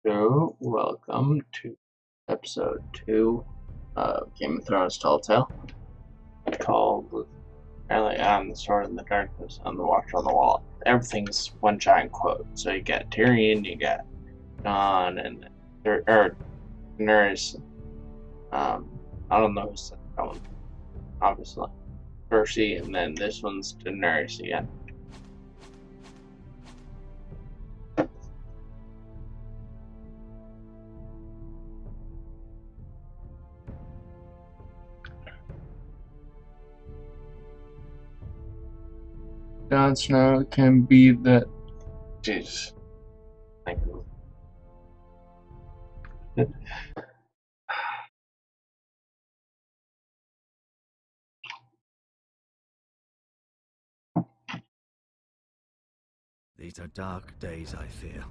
So, welcome to episode 2 of Game of Thrones Telltale, called apparently I'm the Sword in the Darkness, I'm the Watcher on the Wall. Everything's one giant quote. So you got Tyrion, you got Jon, and Daenerys. I don't know who's that one, obviously. Cersei, and then this one's Daenerys again. Jon Snow can be the. Jesus. Thank you. These are dark days, I fear.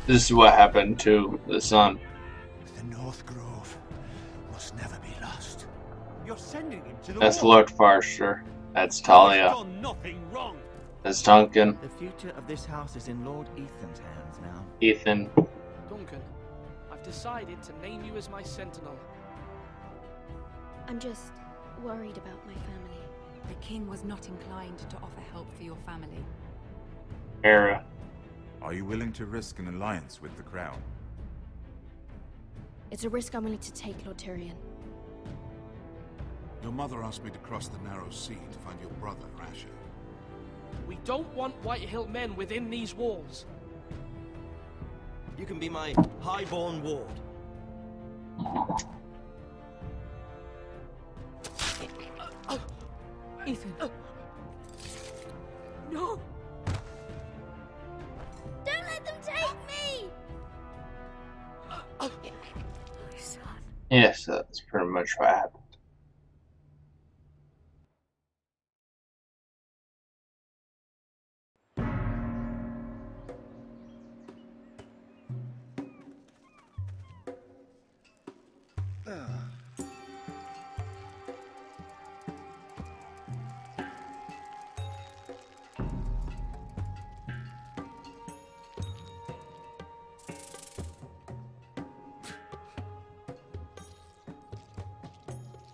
This is what happened to the sun. The North Grove must never be lost. You're sending him to the That's war. Lord Forrester. That's Talia. He's done nothing wrong. That's Duncan. The future of this house is in Lord Ethan's hands now. Ethan. Duncan, I've decided to name you as my sentinel. I'm just worried about my family. The king was not inclined to offer help for your family. Hera. Are you willing to risk an alliance with the Crown? It's a risk I'm willing to take, Lord Tyrion. Your mother asked me to cross the narrow sea to find your brother, Asher. We don't want Whitehill men within these walls. You can be my highborn ward. Ethan. No! Don't let them take me! My son. Yes, that's pretty much what happened.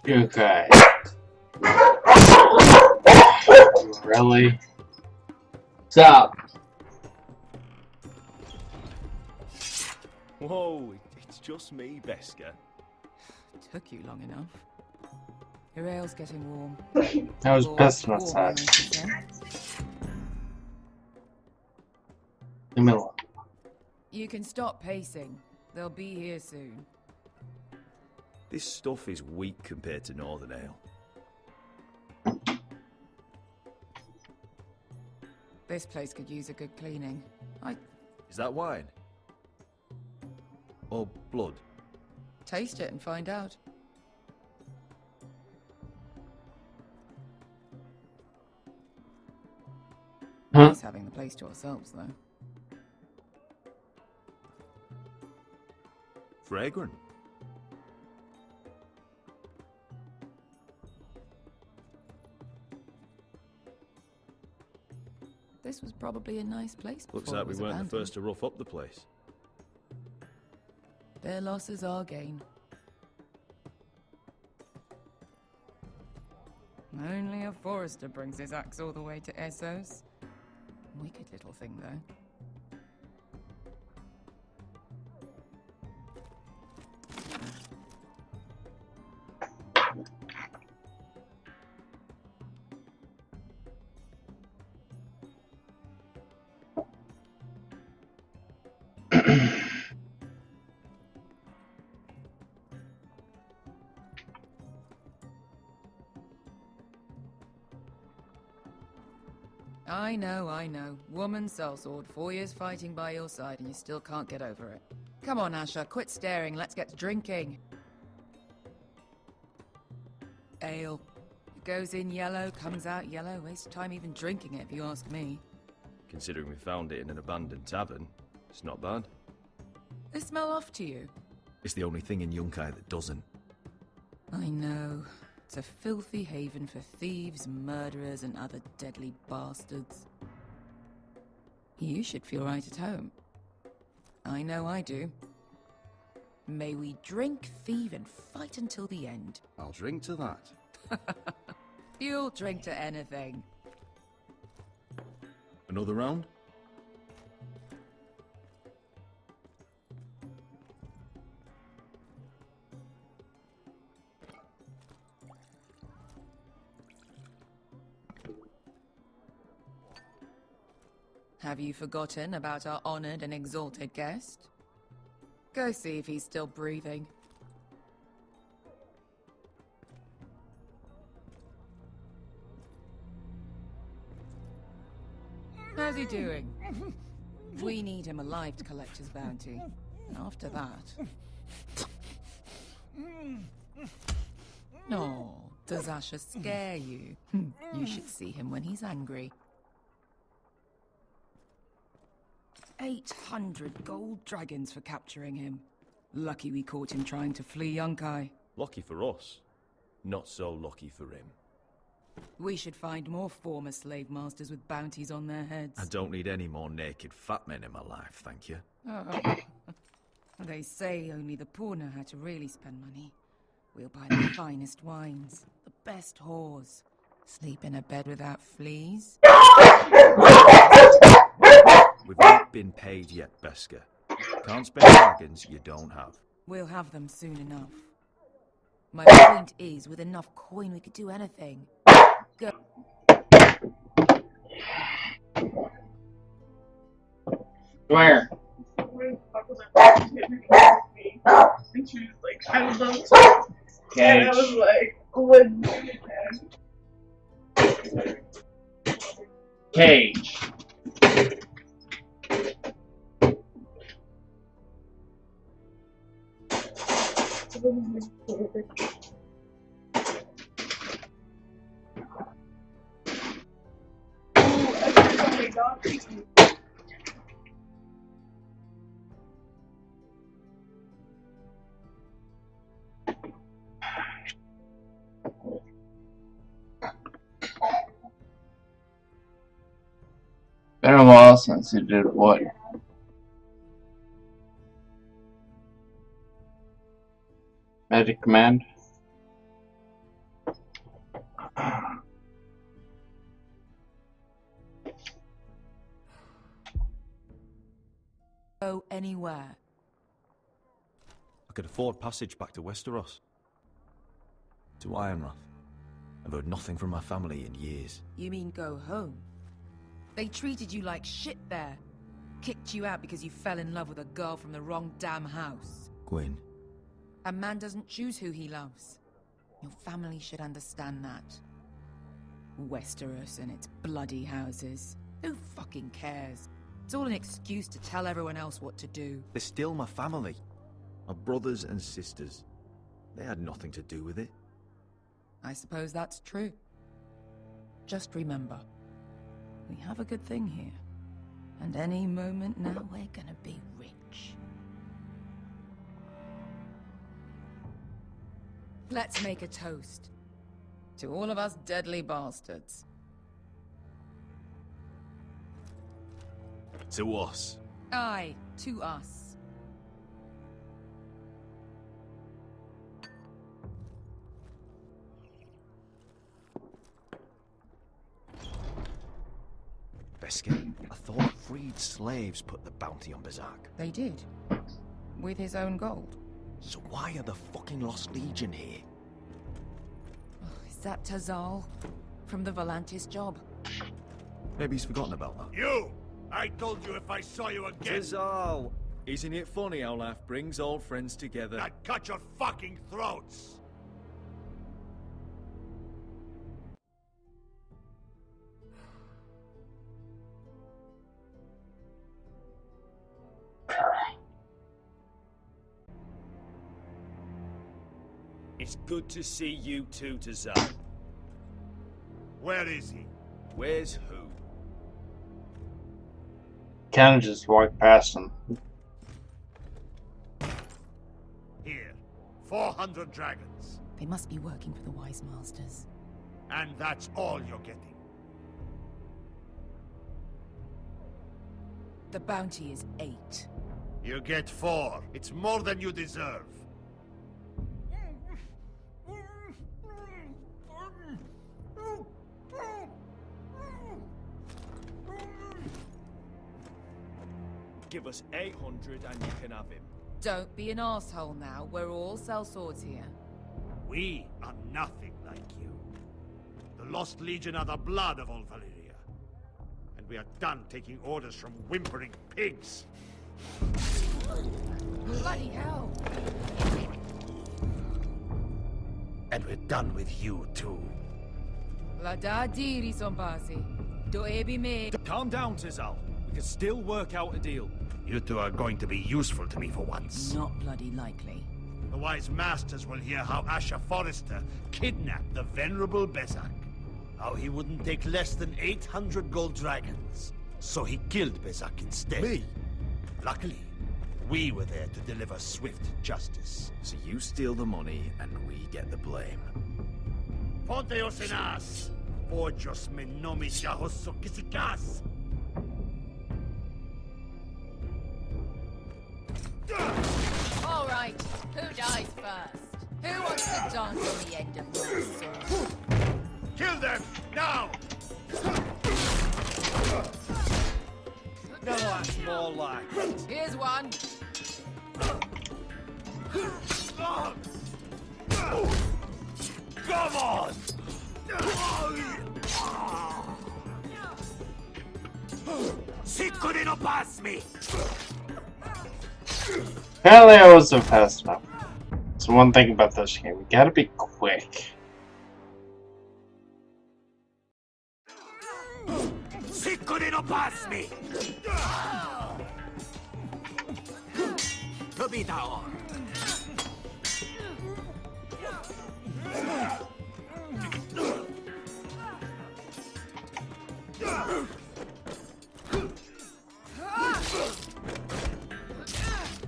Okay. Really? Stop. Whoa, it's just me, Beskar. Took you long enough. Your ale's getting warm. That was Or best warmer, outside. I should say. The middle. You can stop pacing. They'll be here soon. This stuff is weak compared to Northern Ale. This place could use a good cleaning. Is that wine? Or blood? Taste it and find out. Huh? Nice having the place to ourselves, though. Fragrant. This was probably a nice place before Looks like it we was weren't the abandoned. first to rough up the place. Their loss is our gain. Only a Forrester brings his axe all the way to Essos. Wicked little thing, though. I know. Woman sellsword, 4 years fighting by your side and you still can't get over it. Come on, Asher, quit staring, let's get to drinking. Ale. It goes in yellow, comes out yellow. Waste time even drinking it, if you ask me. Considering we found it in an abandoned tavern, it's not bad. They smell off to you. It's the only thing in Yunkai that doesn't. I know. It's a filthy haven for thieves, murderers, and other deadly bastards. You should feel right at home. I know I do. May we drink, thieve, and fight until the end. I'll drink to that. You'll drink to anything. Another round? Have you forgotten about our honored and exalted guest? Go see if he's still breathing. How's he doing? We need him alive to collect his bounty. And after that... Oh, does Asher scare you? You should see him when he's angry. 800 gold dragons for capturing him. Lucky we caught him trying to flee Yunkai. Lucky for us. Not so lucky for him. We should find more former slave masters with bounties on their heads. I don't need any more naked fat men in my life, thank you. Oh. They say only the poor know how to really spend money. We'll buy the finest wines, the best whores, sleep in a bed without fleas. We've not been paid yet, Beskha. Can't spend dragons you don't have. We'll have them soon enough. My point is, with enough coin we could do anything. Go. Where? When the fuck was I getting me? And she was like, I would love to. And I was like, when? Cage. Been a while since he did what? Magic Command. Go anywhere. I could afford passage back to Westeros. To Ironrath. I've heard nothing from my family in years. You mean go home? They treated you like shit there. Kicked you out because you fell in love with a girl from the wrong damn house. Gwyn. A man doesn't choose who he loves. Your family should understand that. Westeros and its bloody houses. Who fucking cares? It's all an excuse to tell everyone else what to do. They're still my family. My brothers and sisters. They had nothing to do with it. I suppose that's true. Just remember, we have a good thing here. And any moment now, we're gonna be rich. Let's make a toast. To all of us deadly bastards. To us. Aye, to us. Beskha, I thought freed slaves put the bounty on Berserk. They did. With his own gold. So why are the fucking Lost Legion here? Is that Tazal? From the Volantis job? Maybe he's forgotten about that. You! I told you if I saw you again, Tazal! Isn't it funny how life brings old friends together? I'd cut your fucking throats! It's good to see you too, Tazal. Where is he? Where's who? Kinda just walked past him. Here. 400 dragons. They must be working for the Wise Masters. And that's all you're getting. The bounty is 8. You get 4. It's more than you deserve. Give us 800 and you can have him. Don't be an asshole now. We're all sellswords here. We are nothing like you. The Lost Legion are the blood of all Valyria. And we are done taking orders from whimpering pigs. Bloody hell! And we're done with you too. La da diri sompasi. Do ebi me. Calm down, Tizal. We can still work out a deal. You two are going to be useful to me for once. Not bloody likely. The Wise Masters will hear how Asher Forrester kidnapped the venerable Bezzak. How he wouldn't take less than 800 gold dragons. So he killed Bezzak instead. Me? Luckily, we were there to deliver swift justice. So you steal the money and we get the blame. Ponteos en as! Ojos me nomi jahoso kisikas! All right, who dies first? Who wants to dance on the end of my sword? Kill them! Now! No, that's more like it. Here's one. Come on! Sicuri no pass me! Apparently I wasn't fast enough. So one thing about this game, we gotta be quick. Sicuri no pass me! Tobita on.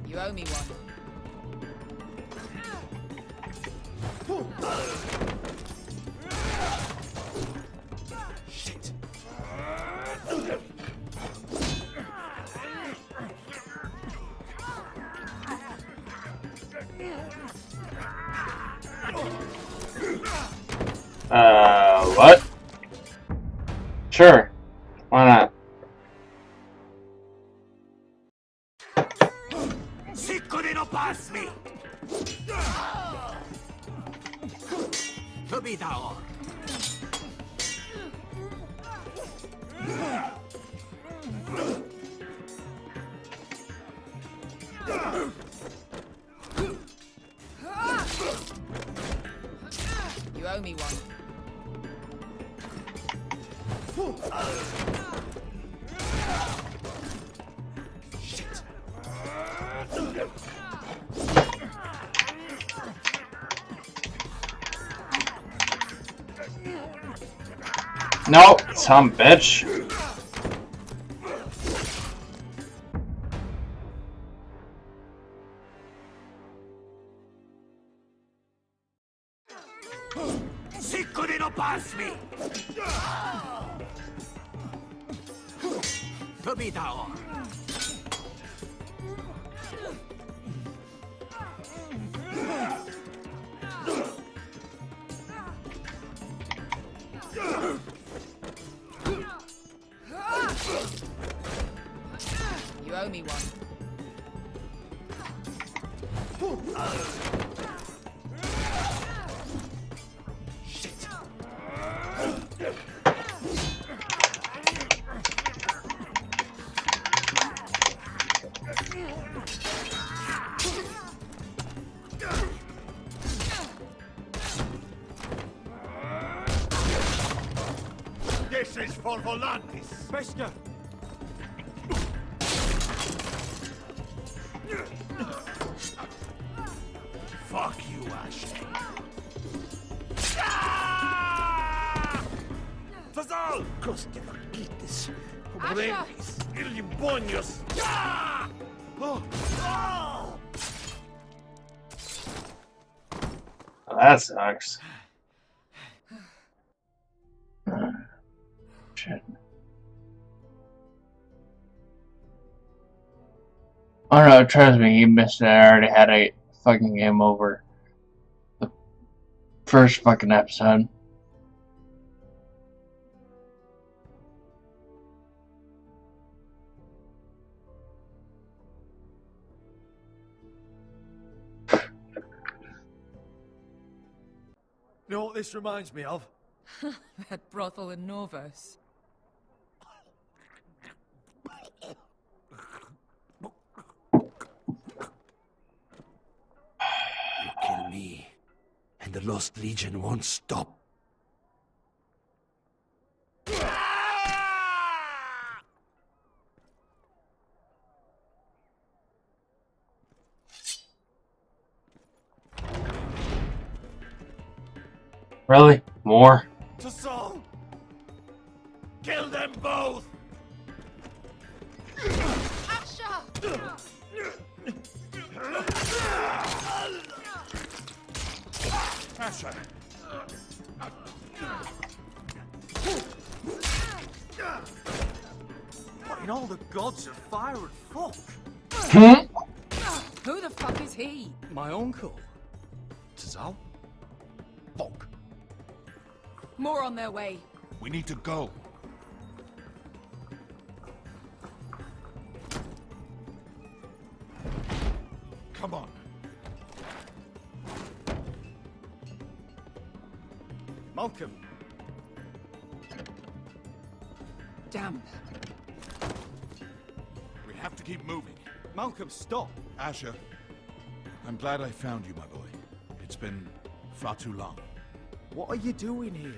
You owe me one. Shit. What? Sure. Why not? Sicuri no pass me! Tobita on. You owe me one. Shit. Nope, some bitch. Sicuri no pass me! Tobita on. You owe me one. Shit. This is for Volantis. Beskar! Fuck you, Ashley. Tazal! Coste vaquites, pobremis, illimbonios. that sucks. Shit. Oh no, trust me, you missed it. I already had a fucking game over the first fucking episode. You know what this reminds me of? That brothel in Norvos. You kill me, and the Lost Legion won't stop. Really? More? To Saul! Kill them both! Asher! What in all the gods of fire and fuck? Who the fuck is he? My uncle. Tazal? Fuck. More on their way. We need to go. Come on. Malcolm. Damn. We have to keep moving. Malcolm, stop. Asher, I'm glad I found you, my boy. It's been far too long. What are you doing here?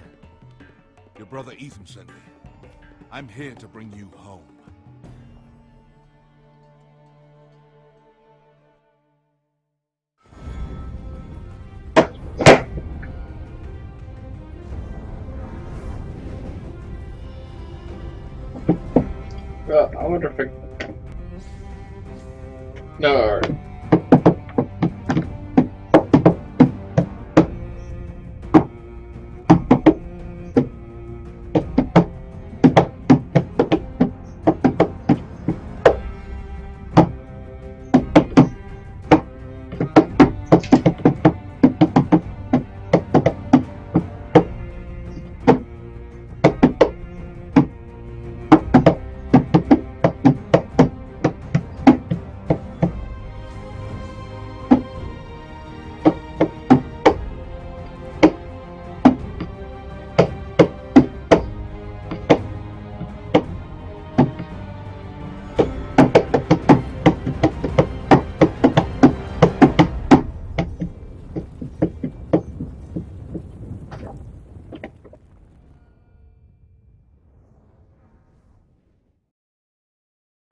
Your brother Ethan sent me. I'm here to bring you home. I wonder if it... No, alright.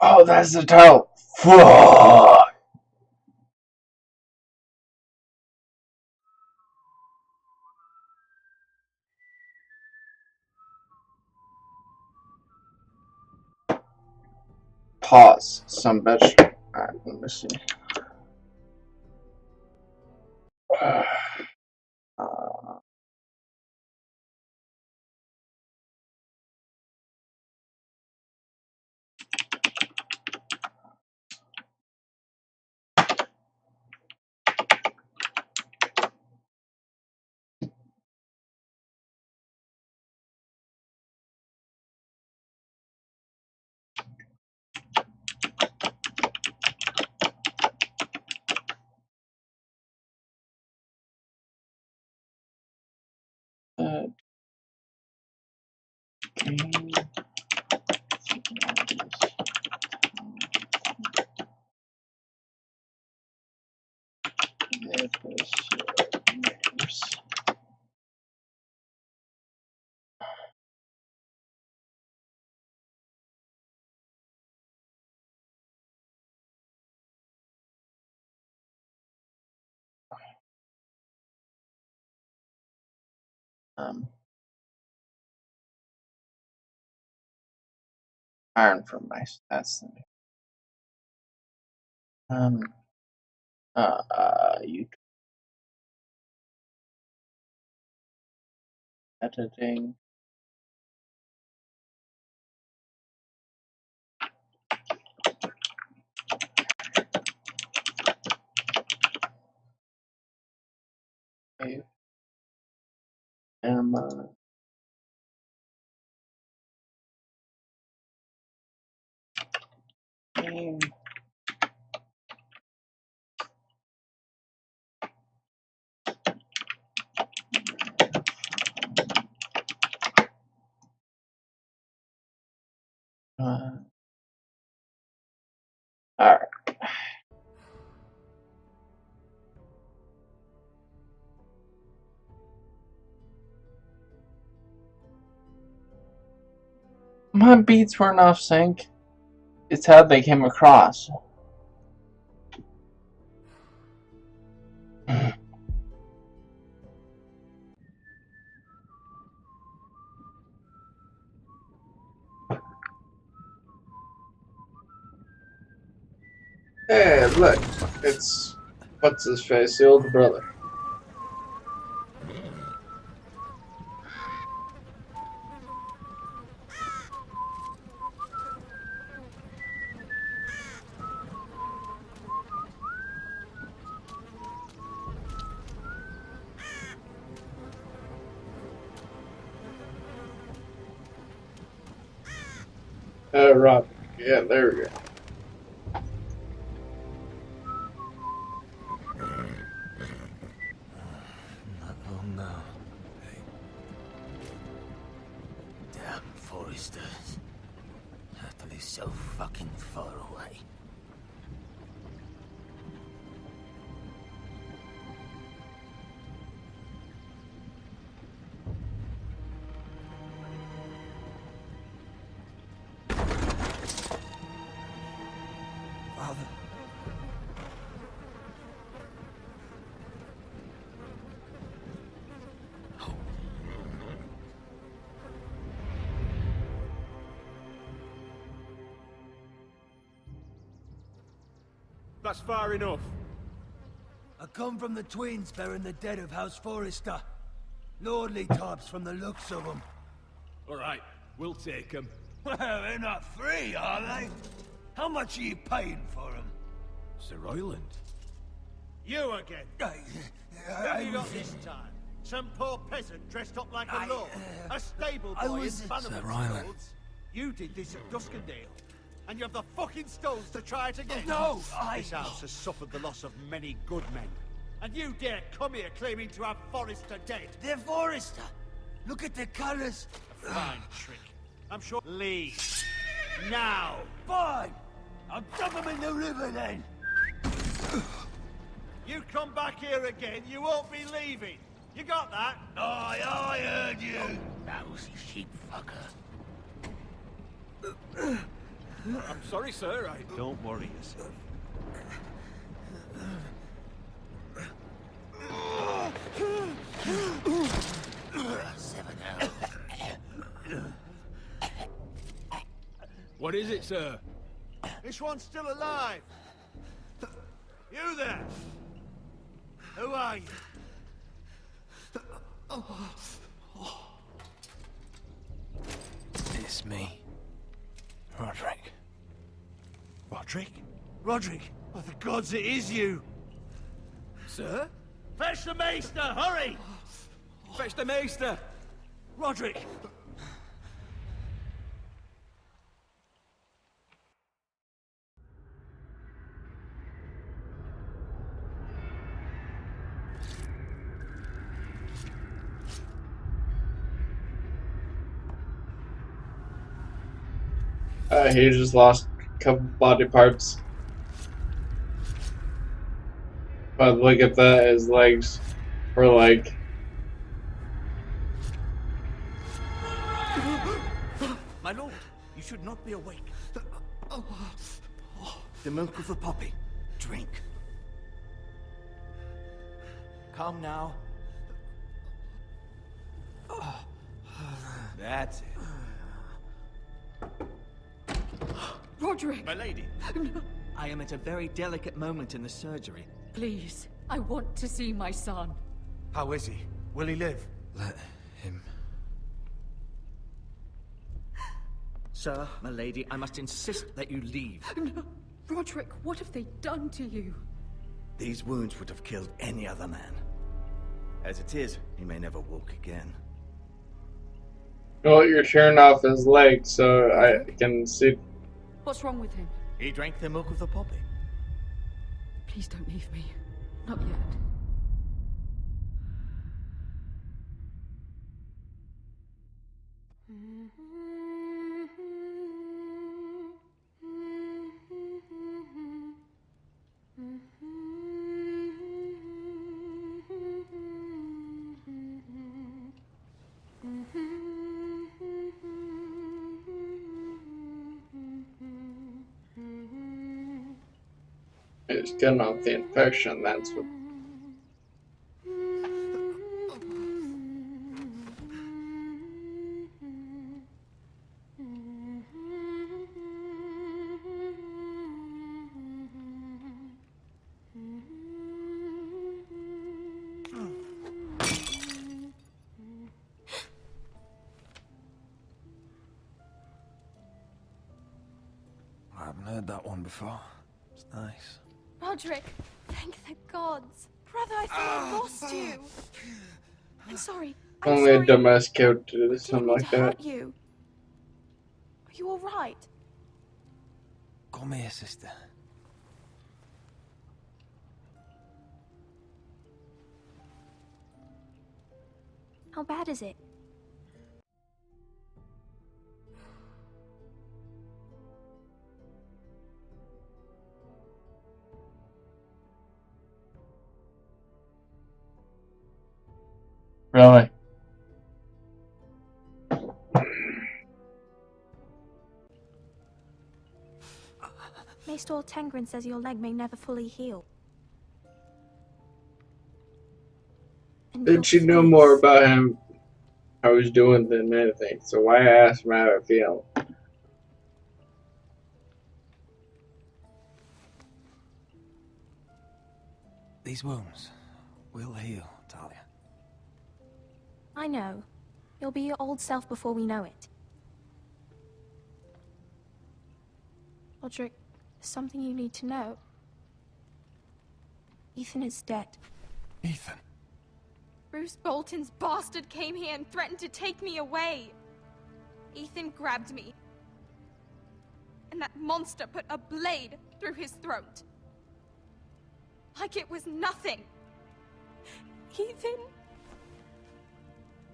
Oh, that's the title. Fuck. Pause, some bitch. Alright, let me see. Iron from Mice. That's the name. YouTube. editing. Save. Minimize. Game. Alright. My beats weren't off sync. It's how they came across. Hey, look, it's what's his face, the older brother. Rob. Yeah, there we go. Not long now. Hey. Damn Foresters. Attley's so fucking far away. Father. That's far enough. I come from the twins bearing the dead of House Forrester. Lordly types from the looks of them. All right, we'll take them. Well, they're not free, are they? How much are you paying for them? Sir Royland. You again. What have you got this time? Some poor peasant dressed up like a lord? A stable boy in Bannerman's clothes? You did this at Duskendale. And you have the fucking stones to try it again? No, This house has suffered the loss of many good men. And you dare come here claiming to have Forrester dead? They're Forrester. Look at the colours. A fine trick. I'm sure... Leave. Now! Fine. I'll dump them in the river then. You come back here again, you won't be leaving. You got that? I heard you. Lousy sheep fucker. I'm sorry, sir. Don't worry yourself. What is it, sir? This one's still alive. You there? Who are you? It's me. Roderick. Roderick? Roderick? Oh, the gods, it is you! Sir? Fetch the maester, hurry! Fetch the maester! Roderick! He just lost a couple body parts. But look at that, his legs were like... My lord, you should not be awake. The milk of the poppy. Drink. Calm now. That's it. Roderick! My lady. I am at a very delicate moment in the surgery. Please, I want to see my son. How is he? Will he live? Let him Sir, my lady, I must insist that you leave. No. Roderick, what have they done to you? These wounds would have killed any other man. As it is, he may never walk again. Well, you're shearing off his leg, so I can see. What's wrong with him? He drank the milk of the poppy. Please don't leave me. Not yet. It's getting off the infection, that's what. I haven't heard that one before. It's nice. Roderick, thank the gods. Brother, I thought I lost you. I'm sorry. Only a dumbass kid to do something like that. Hurt you. Are you all right? Come here, sister. How bad is it? Really? Maester Tengrin says your leg may never fully heal. And Did your she know face- more about him, how he's doing than anything? So why ask him how I feel? These wounds will heal, Talia. I know. You'll be your old self before we know it. Roderick, there's something you need to know. Ethan is dead. Ethan? Bruce Bolton's bastard came here and threatened to take me away. Ethan grabbed me. And that monster put a blade through his throat. Like it was nothing. Ethan?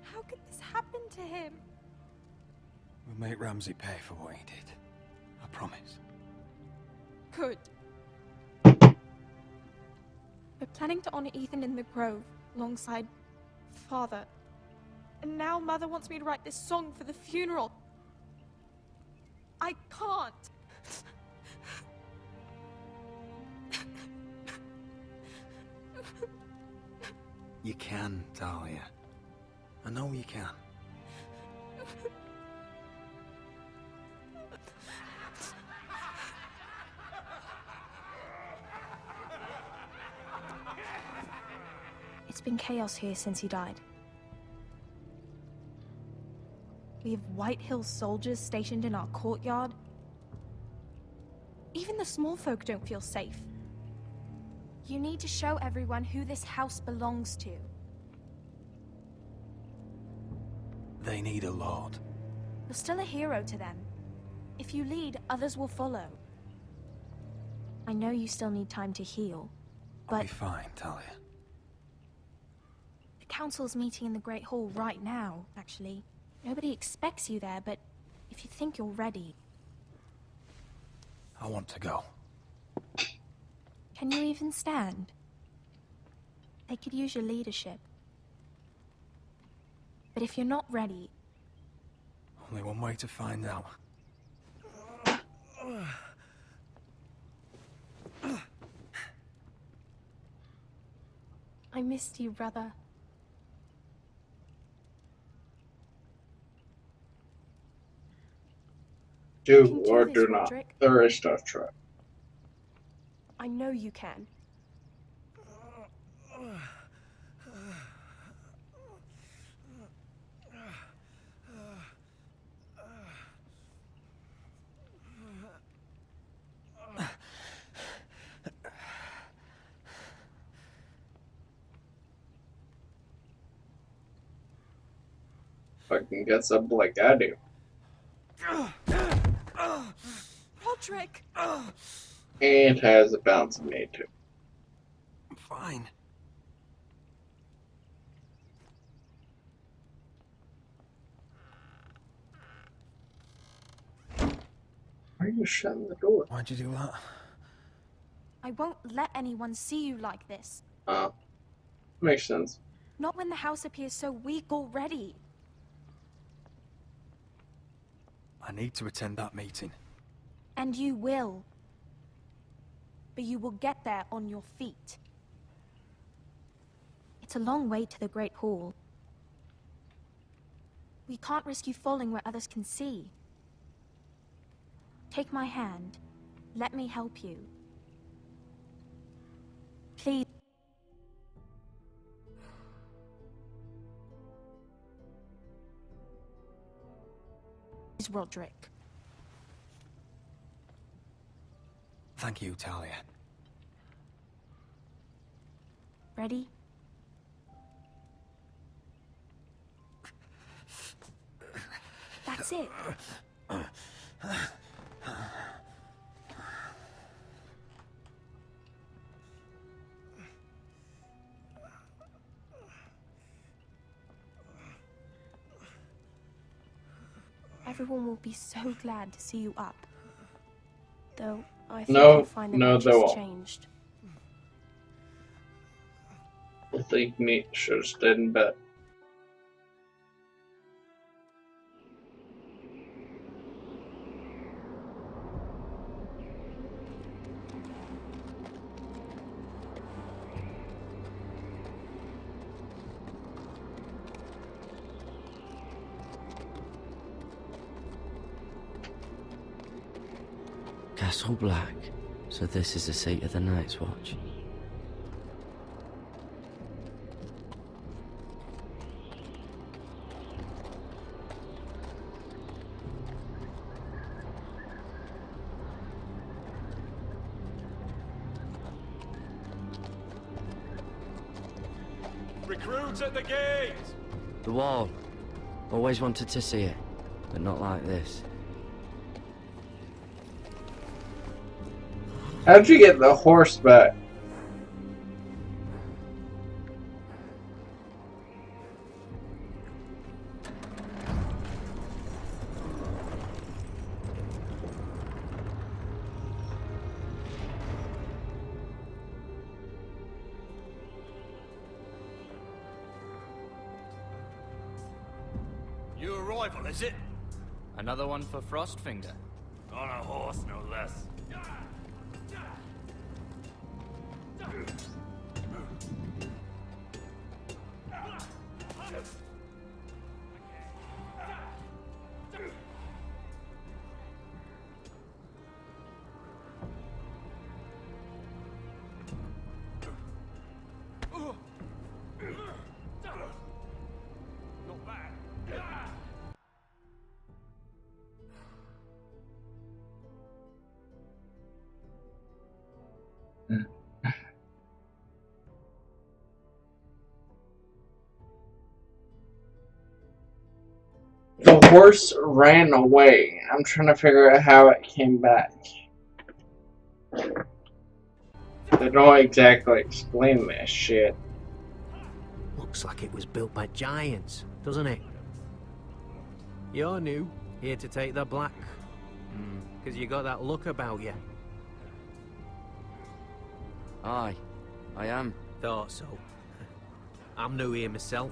How could this happen to him? We'll make Ramsay pay for what he did. I promise. Good. We're planning to honor Ethan in the Grove, alongside Father. And now Mother wants me to write this song for the funeral. I can't. You can, Talia. I know you can. It's been chaos here since he died. We have White Hill soldiers stationed in our courtyard. Even the small folk don't feel safe. You need to show everyone who this house belongs to. They need a lord. You're still a hero to them. If you lead, others will follow. I know you still need time to heal, I'll but be fine, Talia. the council's meeting in the Great Hall right now, actually. Nobody expects you there, but if you think you're ready... I want to go. Can you even stand? They could use your leadership. But if you're not ready... Only one way to find out. I missed you, brother. Do can do or this, do not. Roderick. There is stuff try. I know you can. fucking gets up like I do. Roderick! And has a bouncing knee too. I'm fine. Why are you shutting the door? Why'd you do that? I won't let anyone see you like this. Makes sense. Not when the house appears so weak already. I need to attend that meeting. And you will. But you will get there on your feet. It's a long way to the Great Hall. We can't risk you falling where others can see. Take my hand. Let me help you. Please. Roderick. Thank you, Talia. Ready? That's it. Everyone will be so glad to see you up. Though I think you'll find that much has changed. I think Nate should have stayed in bed. Castle Black. So this is the seat of the Night's Watch. Recruits at the gate! The wall. Always wanted to see it, but not like this. How'd you get the horse back? New arrival, is it? Another one for Frostfinger. On a horse, no less. Not bad. The horse ran away. I'm trying to figure out how it came back. They don't exactly explain this shit. Looks like it was built by giants, doesn't it? You're new, here to take the black. Because you got that look about you. Aye, I am. Thought so. I'm new here myself.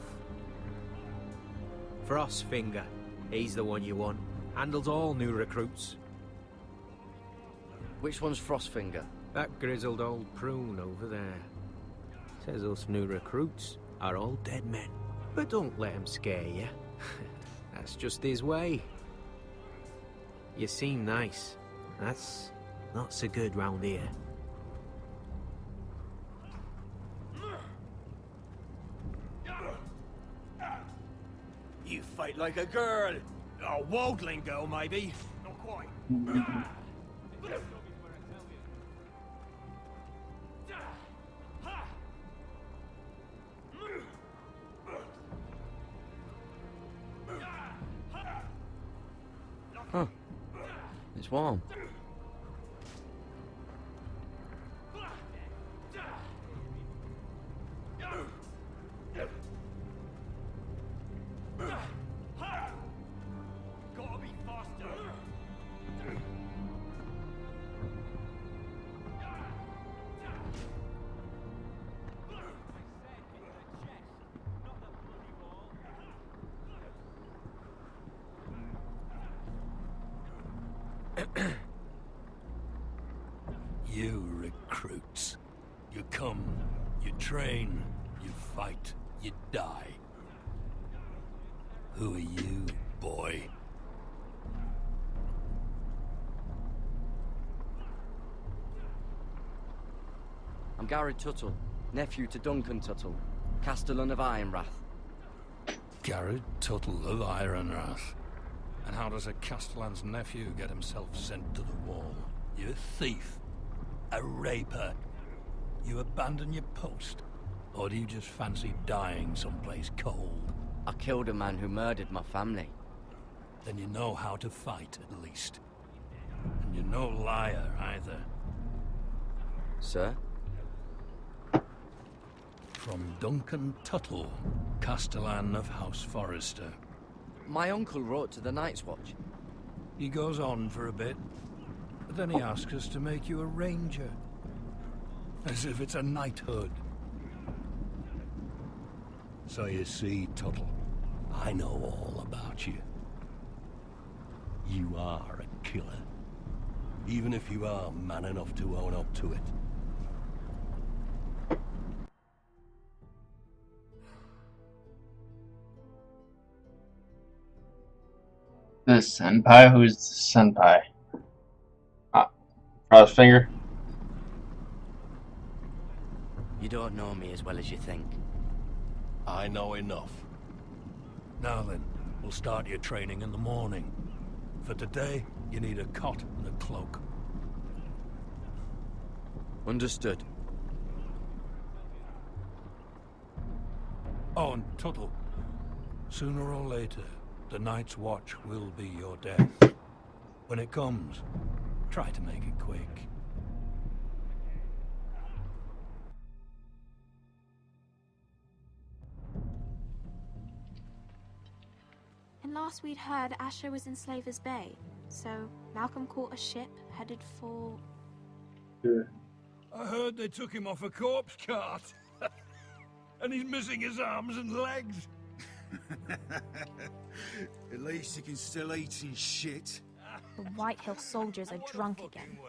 Frostfinger, he's the one you want. Handles all new recruits. Which one's Frostfinger? That grizzled old prune over there. Says us new recruits are all dead men. But don't let him scare you. That's just his way. You seem nice. That's not so good round here. You fight like a girl. A waldling girl, maybe. Not quite. It's warm. Gotta be faster. You recruits. You come, you train, you fight, you die. Who are you, boy? I'm Garrett Tuttle, nephew to Duncan Tuttle, Castellan of Ironrath. Garrett Tuttle of Ironrath. And how does a Castellan's nephew get himself sent to the wall? You thief. A raper. You abandon your post? Or do you just fancy dying someplace cold? I killed a man who murdered my family. Then you know how to fight, at least. And you're no liar, either. Sir? From Duncan Tuttle, Castellan of House Forrester. My uncle wrote to the Night's Watch. He goes on for a bit, but then he asks us to make you a ranger. As if it's a knighthood. So you see, Tuttle, I know all about you. You are a killer. Even if you are man enough to own up to it. The senpai? Who's the senpai? Frostfinger? You don't know me as well as you think. I know enough. Now then, we'll start your training in the morning. For today, you need a cot and a cloak. Understood. Oh, and Tuttle. Sooner or later, the Night's Watch will be your death. When it comes, try to make it quick. And last we'd heard, Asher was in Slaver's Bay, so Malcolm caught a ship headed for... I heard they took him off a corpse cart. And he's missing his arms and legs. At least he can still eat and shit. The White Hill soldiers are drunk again.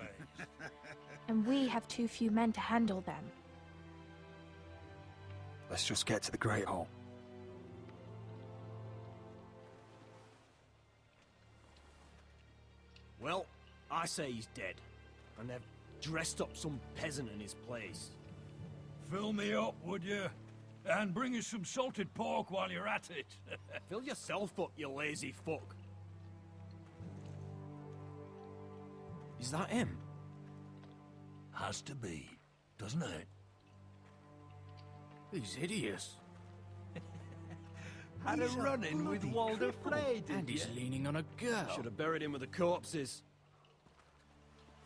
And we have too few men to handle them. Let's just get to the Great Hall. Well, I say he's dead. And they've dressed up some peasant in his place. Fill me up, would you? And bring us some salted pork while you're at it. Fill yourself up, you lazy fuck. Is that him? Has to be, doesn't it? He's hideous. Had a run-in with Walder Frey, didn't And he's you? leaning on a girl. Should have buried him with the corpses.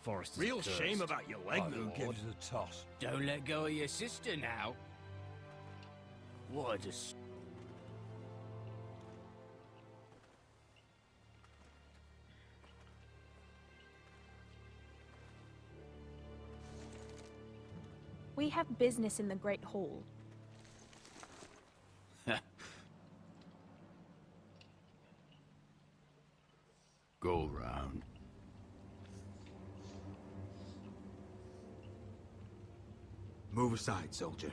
Forrester's Real cursed. shame about your leg, Oh, who my lord. gives the toss? Don't let go of your sister now. What a dis... We have business in the Great Hall. Go round. Move aside, soldier.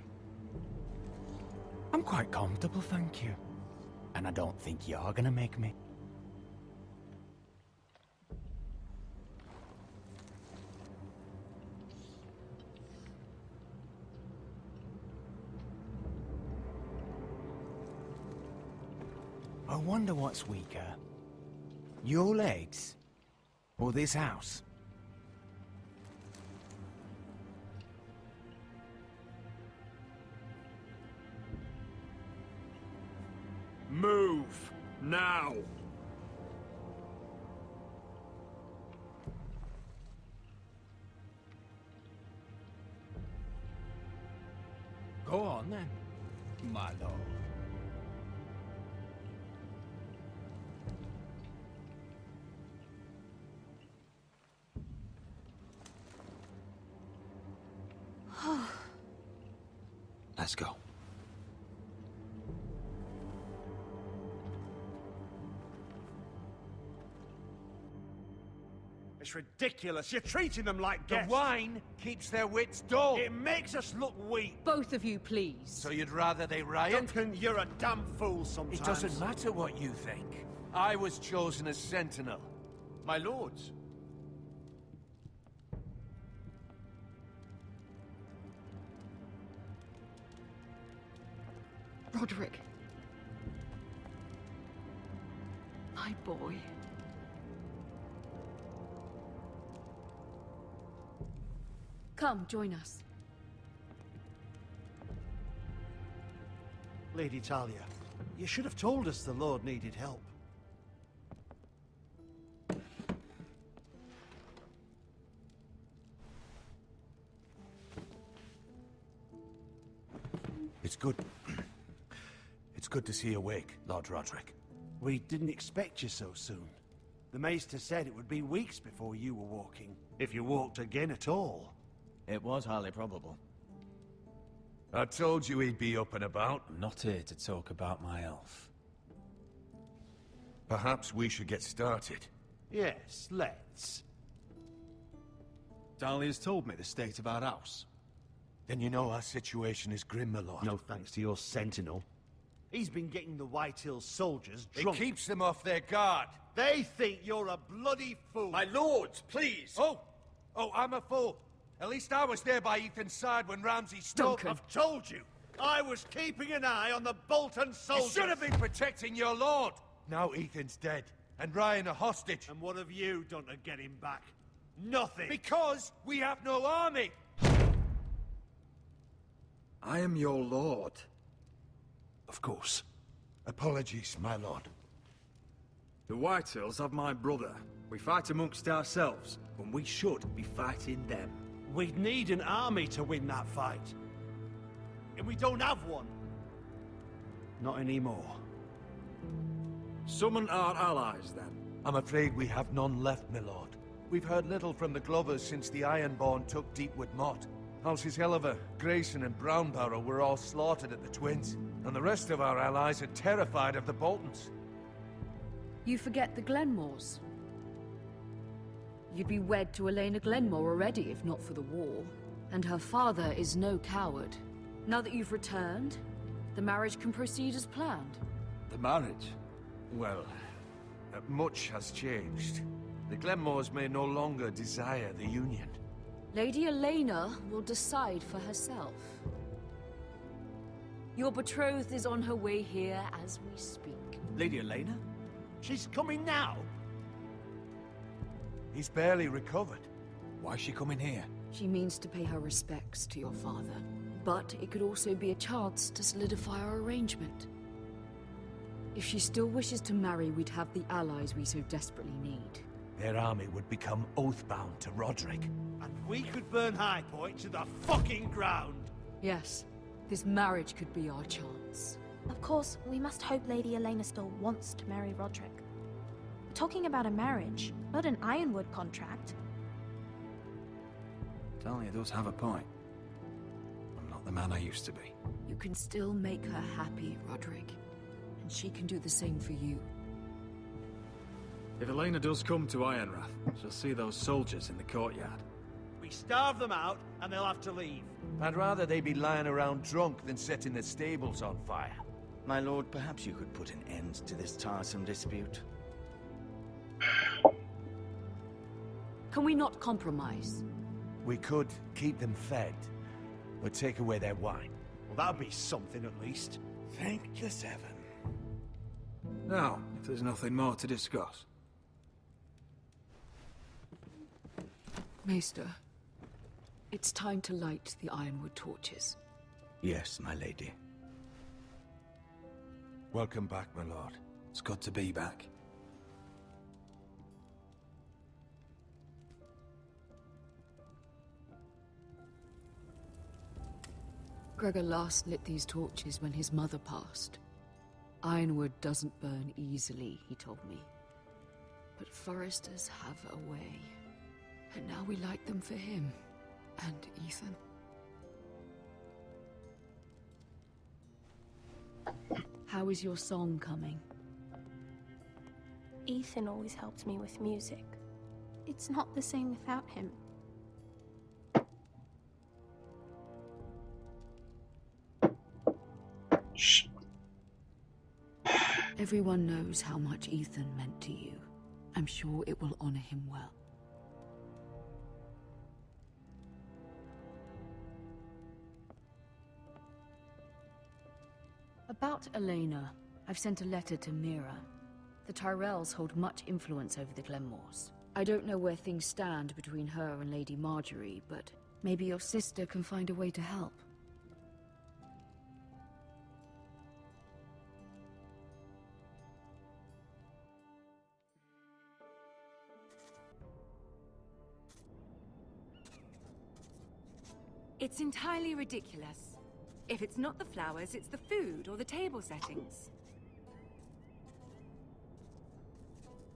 I'm quite comfortable, thank you. And I don't think you're gonna make me. I wonder what's weaker. Your legs? Or this house? Move! Now! Go on then, my lord. Let's go. It's ridiculous. You're treating them like guests. The wine keeps their wits dull. It makes us look weak. Both of you, please. So you'd rather they riot? Duncan, you're a damn fool sometimes. It doesn't matter what you think. I was chosen as sentinel. My lords. Roderick. My boy. Come, join us. Lady Talia, you should have told us the Lord needed help. It's good. It's good to see you awake, Lord Roderick. We didn't expect you so soon. The Maester said it would be weeks before you were walking, if you walked again at all. It was highly probable. I told you he'd be up and about. I'm not here to talk about my elf. Perhaps we should get started. Yes, let's. Dahlia's told me the state of our house. Then you know our situation is grim, my lord. No thanks to your sentinel. He's been getting the Whitehill soldiers drunk. It keeps them off their guard. They think you're a bloody fool. My lords, please! Oh, I'm a fool. At least I was there by Ethan's side when Ramsay stole... I've told you, I was keeping an eye on the Bolton soldiers. You should have been protecting your lord. Now Ethan's dead, and Ryan a hostage. And what have you done to get him back? Nothing. Because we have no army. I am your lord. Of course. Apologies, my lord. The Whitehills have my brother. We fight amongst ourselves, when we should be fighting them. We'd need an army to win that fight. And we don't have one. Not anymore. Summon our allies, then. I'm afraid we have none left, my lord. We've heard little from the Glovers since the Ironborn took Deepwood Motte. Houses Helliver, Grayson and Brownbarrow were all slaughtered at the Twins, and the rest of our allies are terrified of the Boltons. You forget the Glenmores. You'd be wed to Elena Glenmore already if not for the war. And her father is no coward. Now that you've returned, the marriage can proceed as planned. The marriage? Well, much has changed. The Glenmores may no longer desire the union. Lady Elena will decide for herself. Your betrothed is on her way here as we speak. Lady Elena? She's coming now. He's barely recovered. Why is she coming here? She means to pay her respects to your father. But it could also be a chance to solidify our arrangement. If she still wishes to marry, we'd have the allies we so desperately need. Their army would become oathbound to Roderick. And we could burn High Point to the fucking ground. Yes, this marriage could be our chance. Of course, we must hope Lady Elena still wants to marry Roderick. We're talking about a marriage, not an Ironwood contract. Dahlia does have a point. I'm not the man I used to be. You can still make her happy, Roderick. And she can do the same for you. If Elena does come to Ironrath, she'll see those soldiers in the courtyard. We starve them out, and they'll have to leave. I'd rather they be lying around drunk than setting the stables on fire. My lord, perhaps you could put an end to this tiresome dispute. Can we not compromise? We could keep them fed, but take away their wine. Well, that'd be something at least. Thank the Seven. Now, if there's nothing more to discuss. Maester, it's time to light the Ironwood torches. Yes, my lady. Welcome back, my lord. It's good to be back. Gregor last lit these torches when his mother passed. Ironwood doesn't burn easily, he told me. But foresters have a way. And now we light them for him. And Ethan. How is your song coming? Ethan always helped me with music. It's not the same without him. Shh. Everyone knows how much Ethan meant to you. I'm sure it will honor him well. About Elena, I've sent a letter to Mira. The Tyrells hold much influence over the Glenmores. I don't know where things stand between her and Lady Marjorie, but maybe your sister can find a way to help. It's entirely ridiculous. If it's not the flowers, it's the food or the table settings.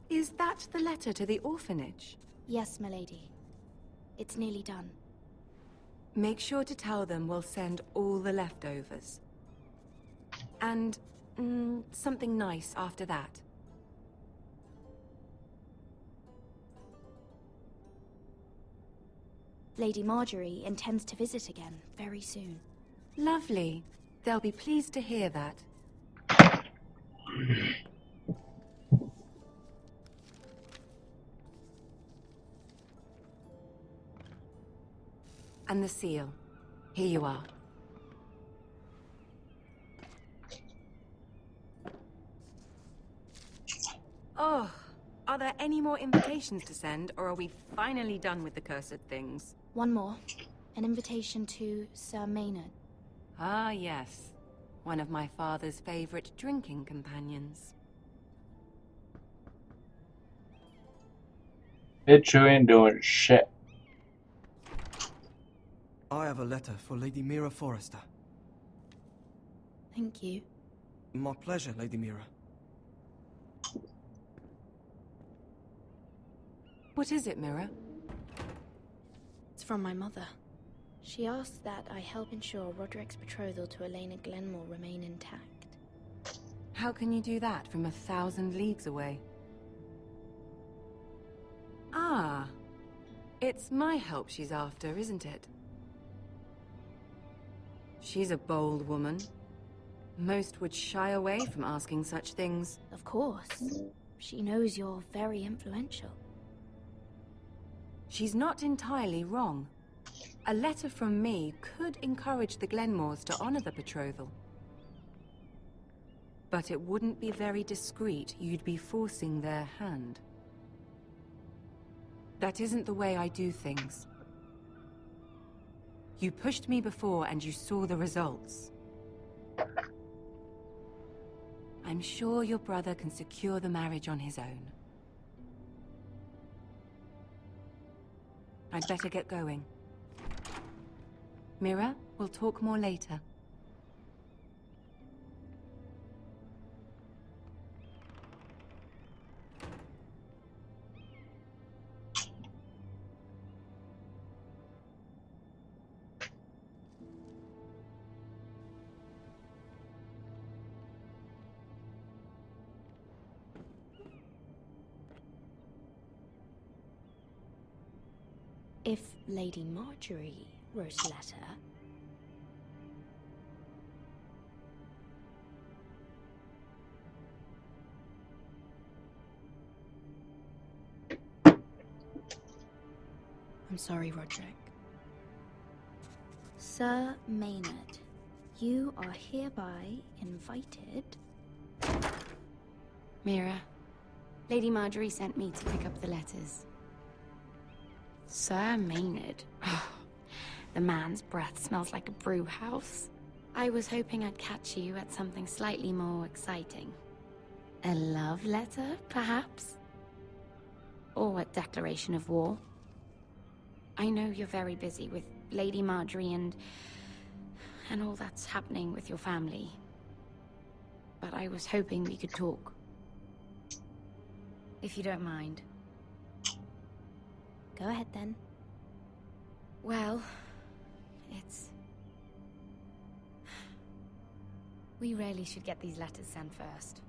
Is that the letter to the orphanage? Yes, milady. It's nearly done. Make sure to tell them we'll send all the leftovers. And, something nice after that. Lady Marjorie intends to visit again very soon. Lovely. They'll be pleased to hear that. And the seal. Here you are. Oh, are there any more invitations to send, or are we finally done with the cursed things? One more. An invitation to Sir Maynard. Ah, yes. One of my father's favorite drinking companions. Bitch, you ain't doing shit. I have a letter for Lady Mira Forrester. Thank you. My pleasure, Lady Mira. What is it, Mira? It's from my mother. She asks that I help ensure Roderick's betrothal to Elena Glenmore remain intact. How can you do that from 1,000 leagues away? Ah, it's my help she's after, isn't it? She's a bold woman. Most would shy away from asking such things. Of course. She knows you're very influential. She's not entirely wrong. A letter from me could encourage the Glenmores to honor the betrothal. But it wouldn't be very discreet. You'd be forcing their hand. That isn't the way I do things. You pushed me before and you saw the results. I'm sure your brother can secure the marriage on his own. I'd better get going. Mira, we'll talk more later. If Lady Marjorie wrote a letter... I'm sorry, Roderick. Sir Maynard, you are hereby invited... Mira, Lady Marjorie sent me to pick up the letters. Sir Maynard. The man's breath smells like a brew house. I was hoping I'd catch you at something slightly more exciting. A love letter, perhaps? Or a declaration of war? I know you're very busy with Lady Marjorie and and all that's happening with your family. But I was hoping we could talk. If you don't mind. Go ahead then. Well, it's... We really should get these letters sent first.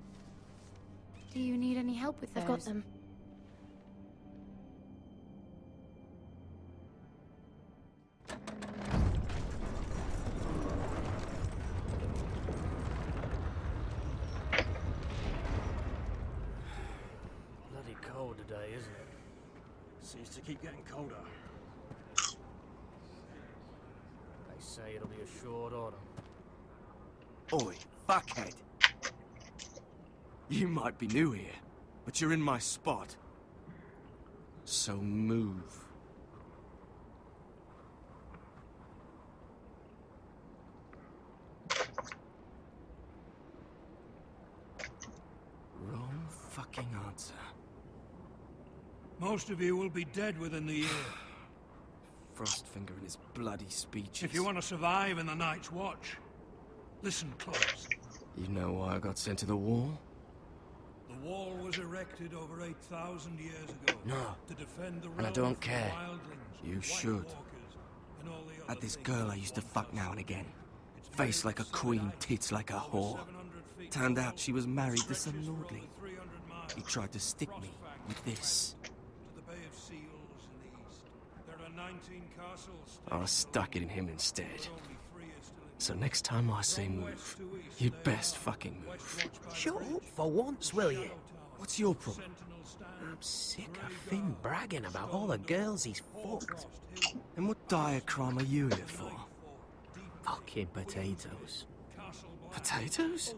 Do you need any help with those? I've got them. Bloody cold today, isn't it? Seems to keep getting colder. They say it'll be a short autumn. Oi, fuckhead. You might be new here, but you're in my spot. So move. Wrong fucking answer. Most of you will be dead within the year. Frostfinger and his bloody speeches. If you want to survive in the Night's Watch, listen close. You know why I got sent to the wall? The wall was erected over 8,000 years ago. No. To defend the And I realm don't from care. wildlings, You White should. Walkers, and all the Had other this things girl I that used to want fuck us. now and again. Face like a queen, tits like a whore. Turned out she was married to some lordling. He tried to stick me with this. To the Bay of Seals in the east. There are 19 castles. I stuck it in him instead. So next time I say move, you'd best fucking move. Shut up for once, will you? What's your problem? I'm sick of Finn bragging about all the girls he's fucked. And what diacrime are you here for? Fucking potatoes. Potatoes?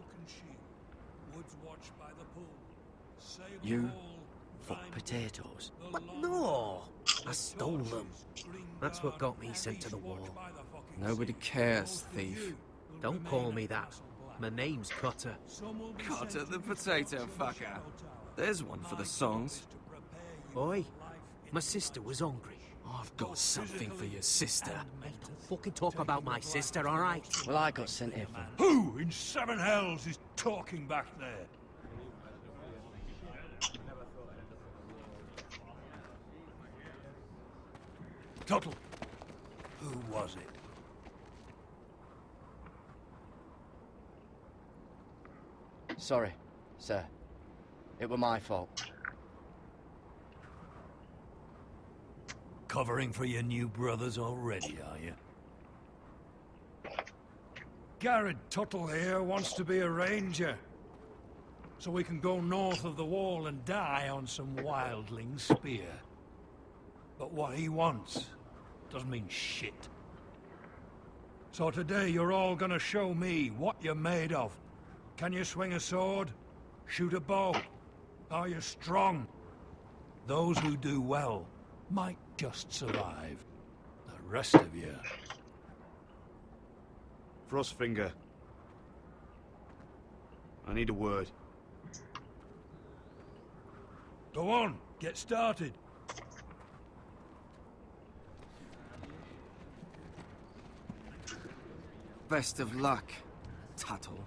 You fuck potatoes? But no! I stole them. That's what got me sent to the wall. Nobody cares, thief. Don't call me that. My name's Cutter. Cutter the potato fucker. There's one for the songs. Oi, my sister was hungry. I've got something for your sister. Hey, don't fucking talk about my sister, alright? Well, I got sent here for... Who in seven hells is talking back there? Tuttle, who was it? Sorry, sir. It were my fault. Covering for your new brothers already, are you? Garrett Tuttle here wants to be a ranger. So we can go north of the wall and die on some wildling spear. But what he wants doesn't mean shit. So today you're all gonna show me what you're made of. Can you swing a sword? Shoot a bow? Are you strong? Those who do well might just survive. The rest of you... Frostfinger. I need a word. Go on, get started. Best of luck, Tuttle.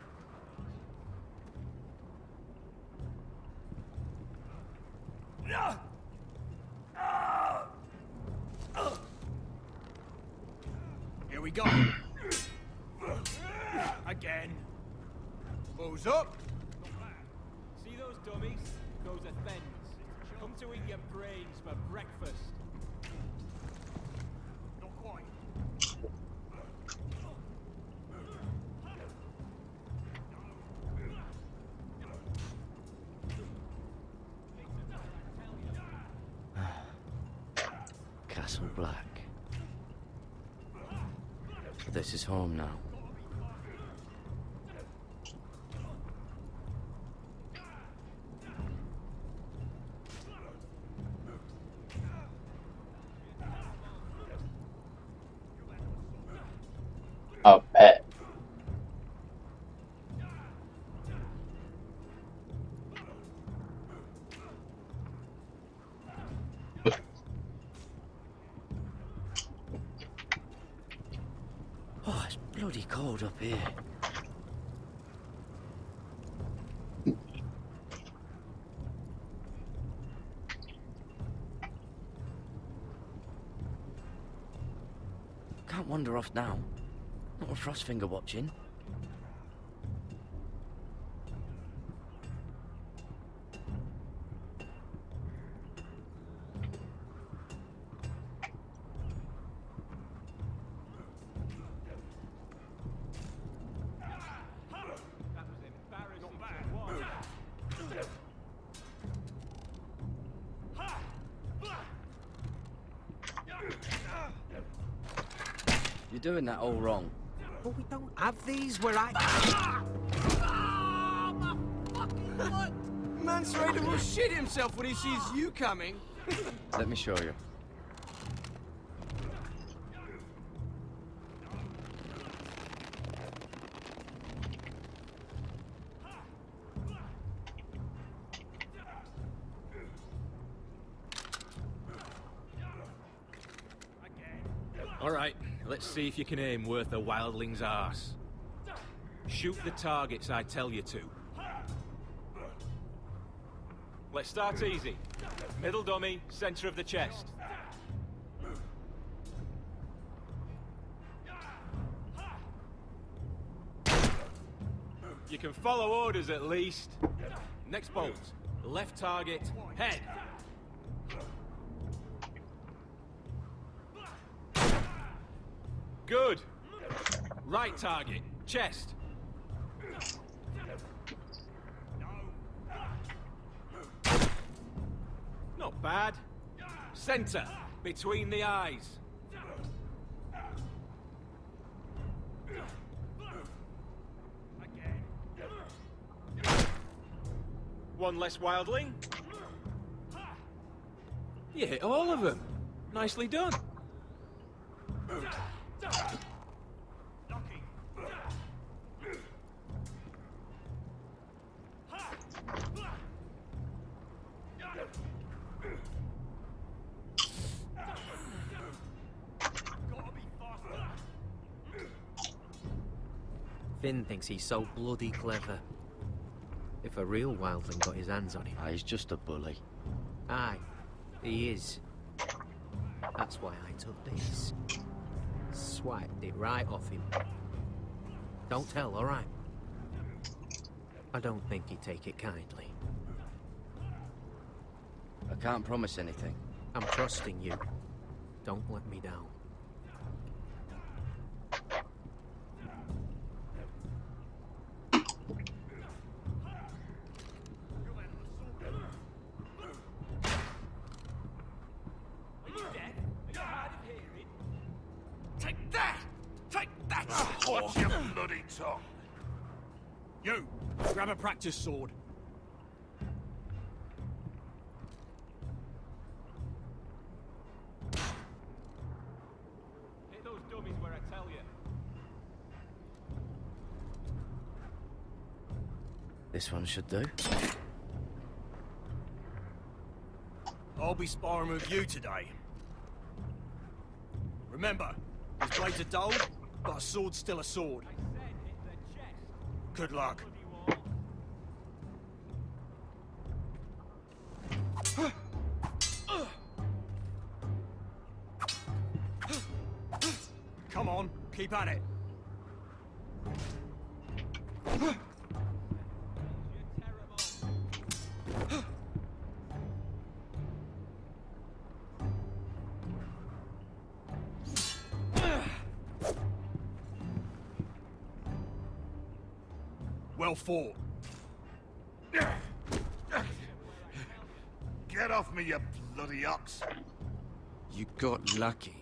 Here we go. Again. Bows up. See those dummies? Those are Thens. Come to eat your brains for breakfast. Not quite. Castle Black. This is home now. A pet. Oh, it's bloody cold up here. Can't wander off now. Not with Frostfinger watching. You're doing that all wrong. But we don't have these where I... Man's ready to shit himself when he sees you coming. Let me show you. All right, let's see if you can aim worth a wildling's arse. Shoot the targets I tell you to. Let's start easy. Middle dummy, center of the chest. You can follow orders at least. Next bolt. Left target, head. Good. Right target, chest. Not bad. Center, between the eyes. One less wildling. You hit all of them. Nicely done. Finn thinks he's so bloody clever. If a real wildling got his hands on him... Ah, he's just a bully. Aye, he is. That's why I took this. Swiped it right off him. Don't tell, all right? I don't think he'd take it kindly. I can't promise anything. I'm trusting you. Don't let me down. Take that! Take that! Watch your bloody tongue! You! Grab a practice sword. Hit those dummies where I tell you. This one should do. I'll be sparring with you today. Remember, his blades are dull, but a sword's still a sword. Good luck. Come on, keep at it. Well fought. Get off me, you bloody ox. You got lucky.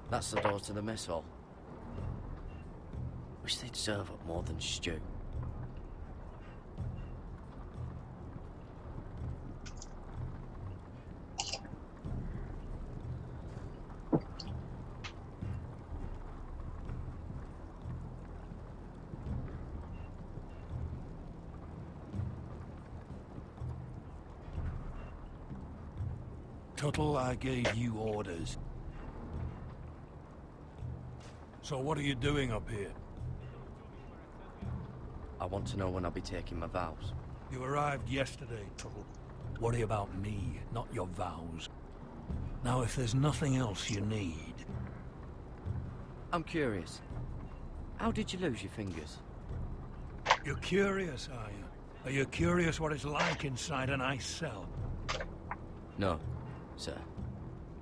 That's the door to the mess hall. Wish they'd serve up more than stew. Tuttle, I gave you orders. So what are you doing up here? I want to know when I'll be taking my vows. You arrived yesterday, Tuttle. Worry about me, not your vows. Now, if there's nothing else you need... I'm curious. How did you lose your fingers? You're curious, are you? Are you curious what it's like inside an ice cell? No, sir.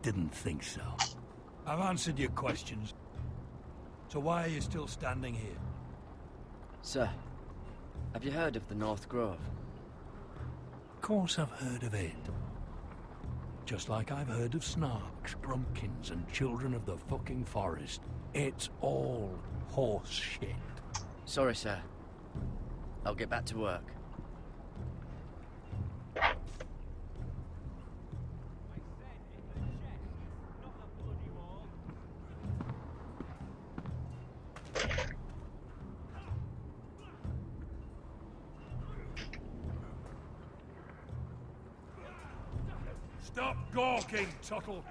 Didn't think so. I've answered your questions. So why are you still standing here? Sir, have you heard of the North Grove? Of course I've heard of it. Just like I've heard of Snarks, Grumpkins, and Children of the fucking Forest. It's all horse shit. Sorry, sir. I'll get back to work. Stop gawking, Tuttle!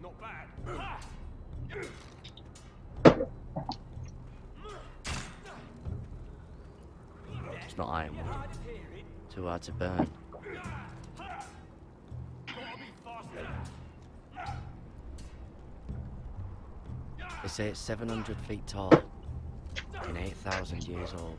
Not bad. It's not ironwood. Too hard to burn. They say it's 700 feet tall and 8,000 years old.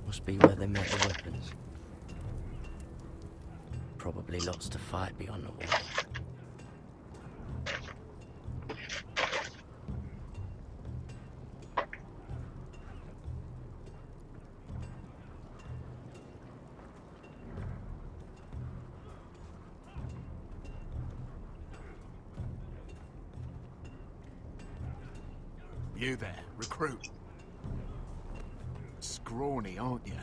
Must be where they make the weapons. Probably lots to fight beyond the wall. You there, recruit. Scrawny, aren't you?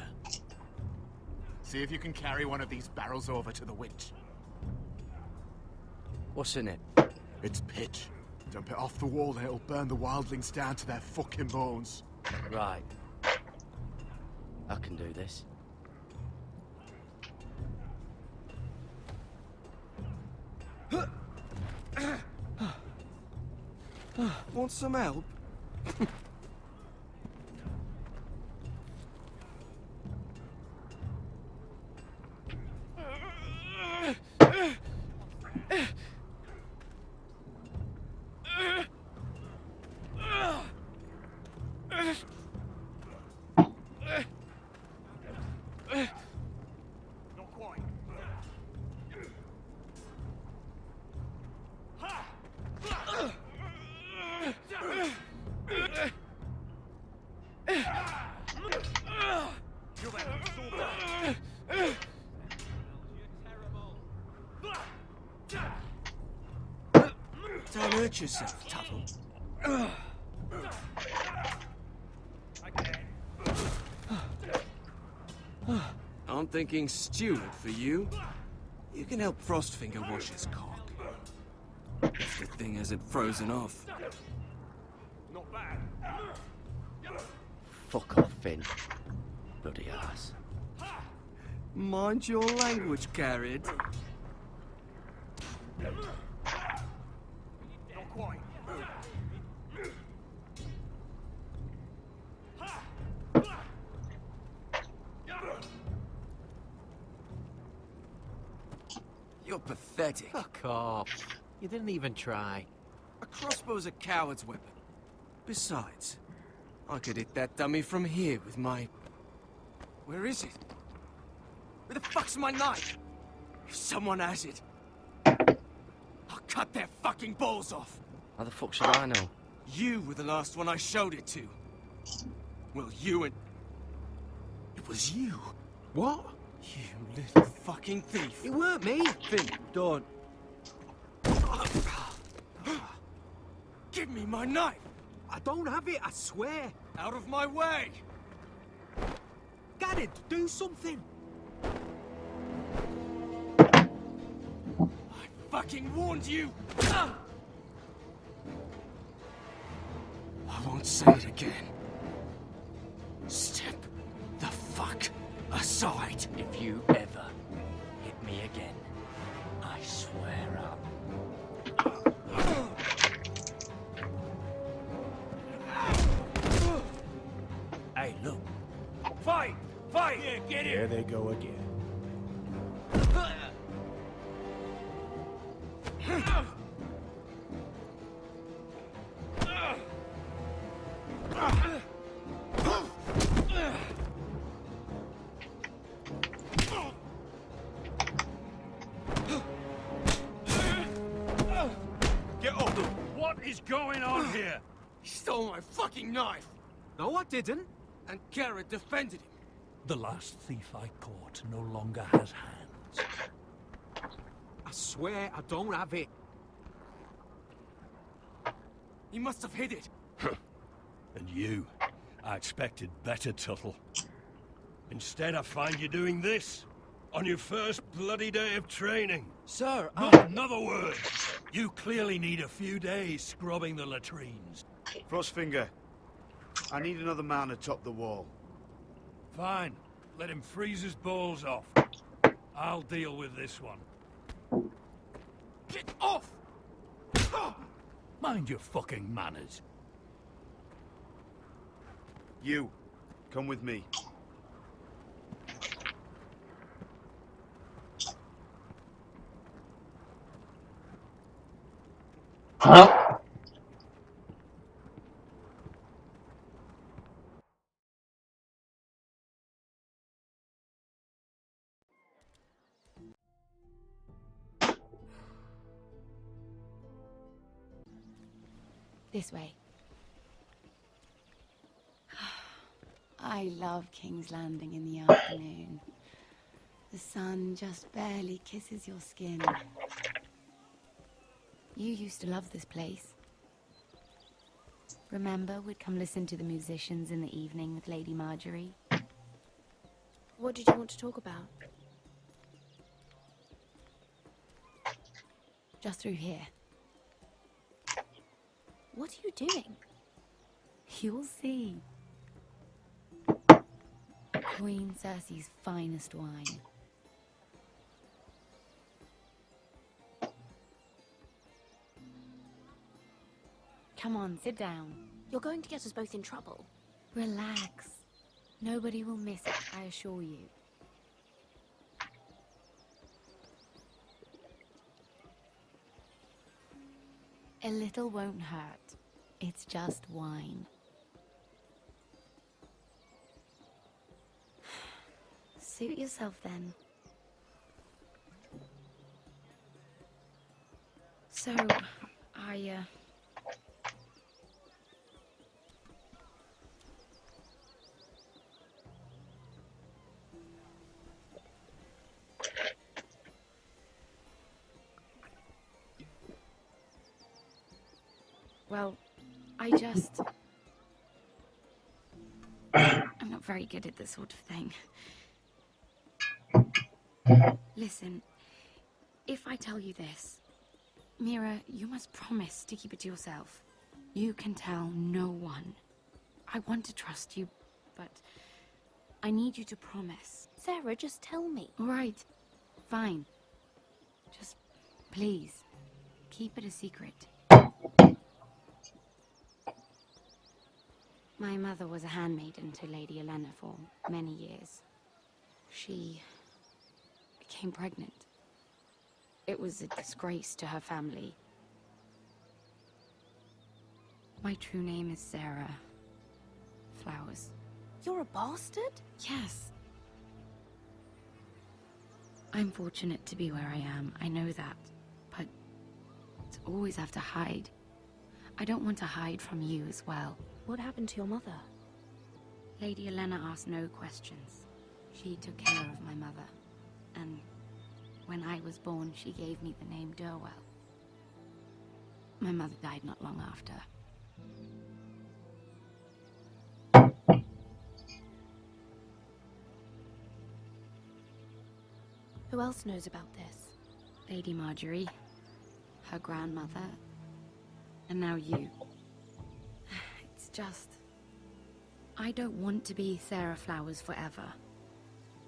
See if you can carry one of these barrels over to the winch. What's in it? It's pitch. Dump it off the wall and it'll burn the wildlings down to their fucking bones. Right. I can do this. Want some help? Not quite. Don't hurt yourself, Tuttle. I'm thinking steward for you. You can help Frostfinger wash his cock. The thing hasn't frozen off. Not bad. Fuck off, Finn. Bloody ass. Mind your language, Garrett. Not quite. You're pathetic. Fuck off. You didn't even try. A crossbow's a coward's weapon. Besides, I could hit that dummy from here with my... Where is it? Where the fuck's my knife? If someone has it, I'll cut their fucking balls off. How the fuck should I know? You were the last one I showed it to. Well, you and... It was you. What? You little fucking thief. It weren't me. Finn, don't. Give me my knife. I don't have it, I swear. Out of my way. Garrett, do something. I fucking warned you. I won't say it again. Step the fuck aside. If you ever hit me again, I swear I'll... Hey, look. Fight! Fight! Yeah, get it! There they go again. Get up! What is going on here? He stole my fucking knife. No, I didn't. And Garrett defended him. The last thief I caught no longer has hands. I swear I don't have it. He must have hid it. And you, I expected better, Tuttle. Instead, I find you doing this on your first bloody day of training. Sir, Not another word. You clearly need a few days scrubbing the latrines. Frostfinger, I need another man atop the wall. Fine. Let him freeze his balls off. I'll deal with this one. Get off! Mind your fucking manners. You, come with me. Huh? This way. I love King's Landing in the afternoon. The sun just barely kisses your skin. You used to love this place. Remember, we'd come listen to the musicians in the evening with Lady Marjorie? What did you want to talk about? Just through here. What are you doing? You'll see. Queen Cersei's finest wine. Come on, sit down. You're going to get us both in trouble. Relax. Nobody will miss it, I assure you. A little won't hurt. It's just wine. Suit yourself then. So, well, I'm not very good at this sort of thing. Listen, if I tell you this, Mira, you must promise to keep it to yourself. You can tell no one. I want to trust you, but I need you to promise. Sarah, just tell me. All right, fine. Just, please, keep it a secret. My mother was a handmaiden to Lady Elena for many years. She became pregnant. It was a disgrace to her family. My true name is Sarah Flowers. You're a bastard? Yes. I'm fortunate to be where I am, I know that. But to always have to hide. I don't want to hide from you as well. What happened to your mother? Lady Elena asked no questions. She took care of my mother. And when I was born, she gave me the name Durwell. My mother died not long after. Who else knows about this? Lady Marjorie, her grandmother, and now you. It's just... I don't want to be Sarah Flowers forever.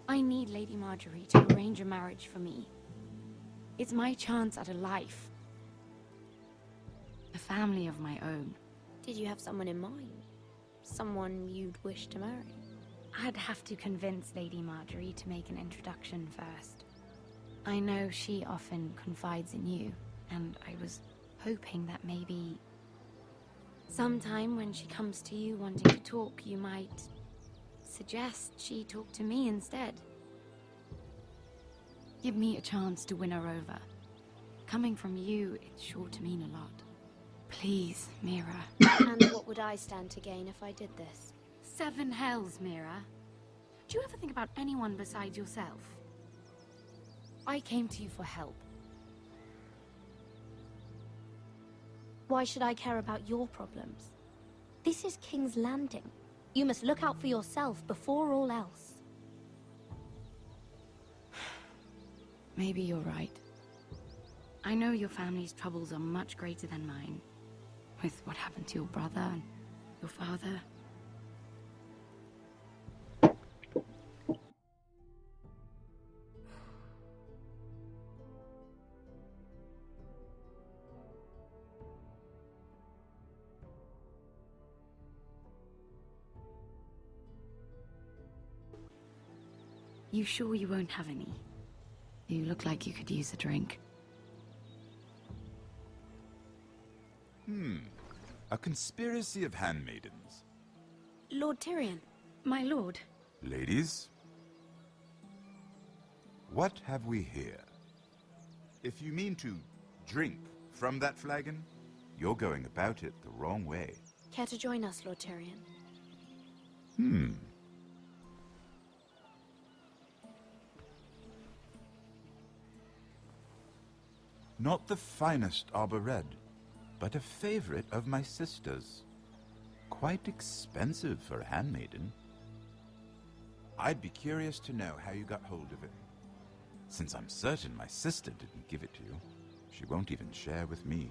I need Lady Marjorie to arrange a marriage for me. It's my chance at a life. A family of my own. Did you have someone in mind? Someone you'd wish to marry? I'd have to convince Lady Marjorie to make an introduction first. I know she often confides in you, and I was hoping that maybe sometime when she comes to you wanting to talk, you might suggest she talk to me instead. Give me a chance to win her over. Coming from you, it's sure to mean a lot. Please, Mira. And what would I stand to gain if I did this? 7 hells, Mira. Do you ever think about anyone besides yourself? I came to you for help. Why should I care about your problems? This is King's Landing. You must look out for yourself before all else. Maybe you're right. I know your family's troubles are much greater than mine. With what happened to your brother and your father. You sure you won't have any? You look like you could use a drink. A conspiracy of handmaidens. Lord Tyrion. My lord. Ladies, what have we here? If you mean to drink from that flagon, you're going about it the wrong way. Care to join us, Lord Tyrion? Not the finest Arbor Red, but a favorite of my sister's. Quite expensive for a handmaiden. I'd be curious to know how you got hold of it. Since I'm certain my sister didn't give it to you, she won't even share with me.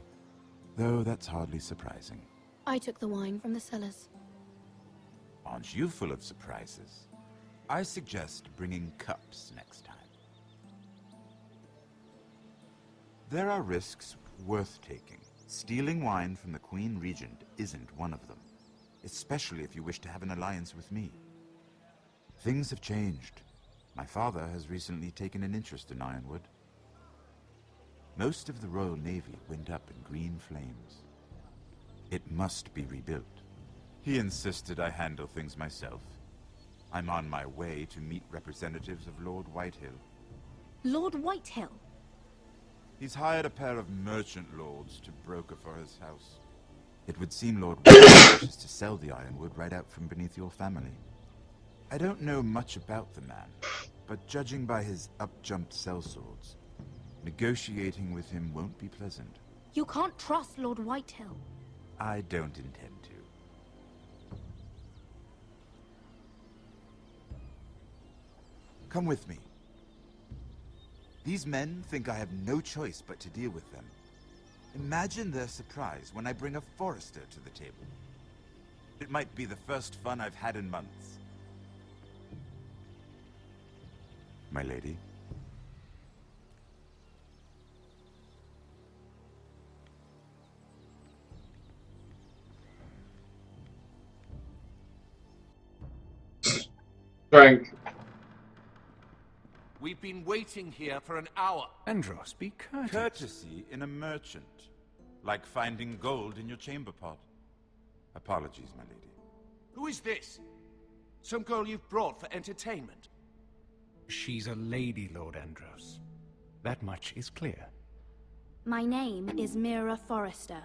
Though that's hardly surprising. I took the wine from the cellars. Aren't you full of surprises? I suggest bringing cups next time. There are risks worth taking. Stealing wine from the Queen Regent isn't one of them, especially if you wish to have an alliance with me. Things have changed. My father has recently taken an interest in Ironwood. Most of the Royal Navy went up in green flames. It must be rebuilt. He insisted I handle things myself. I'm on my way to meet representatives of Lord Whitehill. Lord Whitehill? He's hired a pair of merchant lords to broker for his house. It would seem Lord Whitehill wishes to sell the Ironwood right out from beneath your family. I don't know much about the man, but judging by his up-jumped sellswords, negotiating with him won't be pleasant. You can't trust Lord Whitehill. I don't intend to. Come with me. These men think I have no choice but to deal with them. Imagine their surprise when I bring a Forrester to the table. It might be the first fun I've had in months. My lady? Drink. We've been waiting here for an hour. Andros, be courteous. Courtesy in a merchant. Like finding gold in your chamber pot. Apologies, my lady. Who is this? Some girl you've brought for entertainment? She's a lady, Lord Andros. That much is clear. My name is Mira Forrester.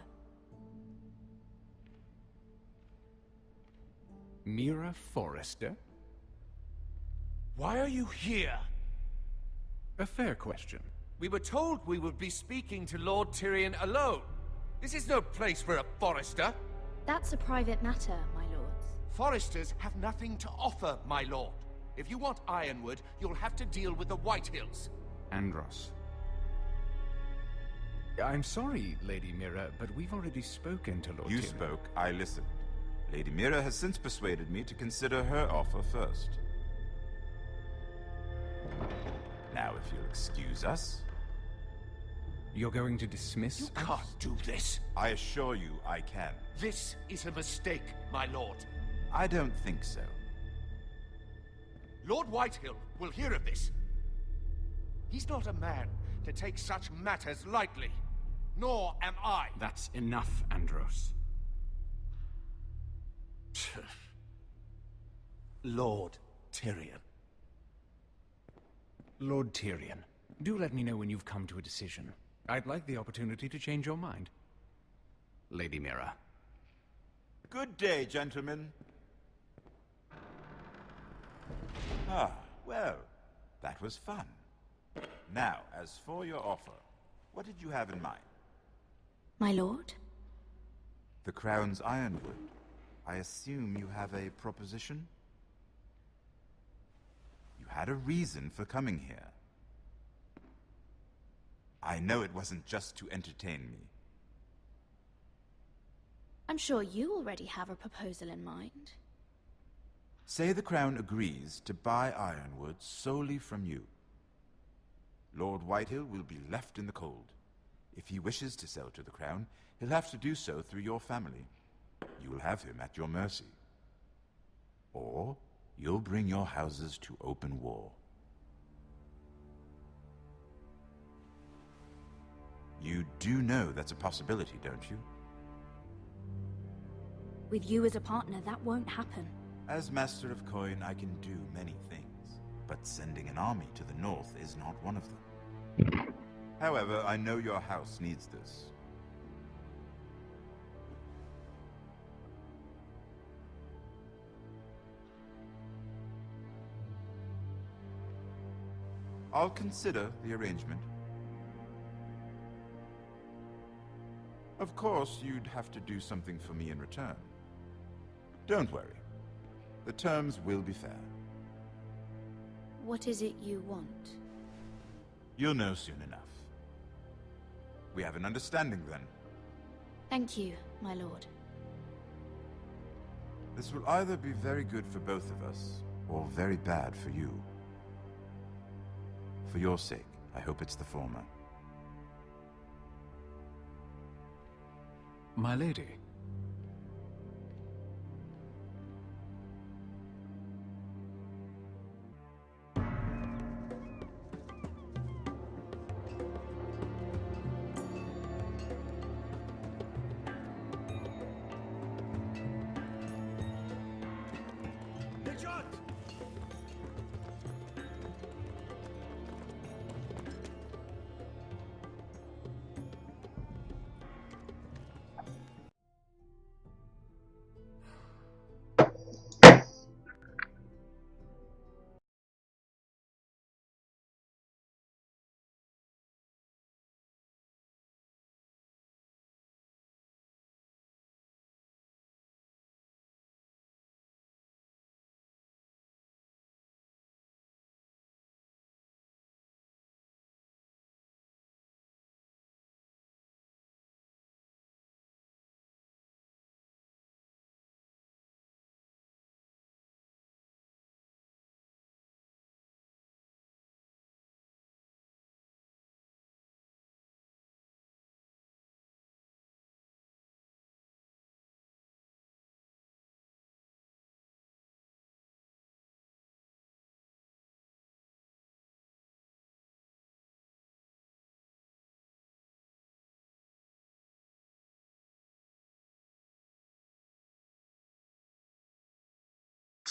Mira Forrester? Why are you here? A fair question. We were told we would be speaking to Lord Tyrion alone. This is no place for a Forrester. That's a private matter, my lords. Forresters have nothing to offer, my lord. If you want Ironwood, you'll have to deal with the Whitehills. Andros. I'm sorry, Lady Mira, but we've already spoken to Lord You Tyrion. spoke, I listened. Lady Mira has since persuaded me to consider her offer first. Now, if you'll excuse us... You're going to dismiss us? You can't do this. I assure you I can. This is a mistake, my lord. I don't think so. Lord Whitehill will hear of this. He's not a man to take such matters lightly. Nor am I. That's enough, Andros. Lord Tyrion. Lord Tyrion, do let me know when you've come to a decision. I'd like the opportunity to change your mind. Lady Mira. Good day, gentlemen. Ah, well, that was fun. Now, as for your offer, what did you have in mind? My lord? The Crown's Ironwood. I assume you have a proposition? You had a reason for coming here. I know it wasn't just to entertain me. I'm sure you already have a proposal in mind. Say the Crown agrees to buy Ironwood solely from you. Lord Whitehill will be left in the cold. If he wishes to sell to the Crown, he'll have to do so through your family. You will have him at your mercy. Or you'll bring your houses to open war. You do know that's a possibility, don't you? With you as a partner, that won't happen. As Master of Coin, I can do many things, but sending an army to the north is not one of them. However, I know your house needs this. I'll consider the arrangement. Of course, you'd have to do something for me in return. Don't worry. The terms will be fair. What is it you want? You'll know soon enough. We have an understanding then. Thank you, my lord. This will either be very good for both of us, or very bad for you. For your sake, I hope it's the former. My lady.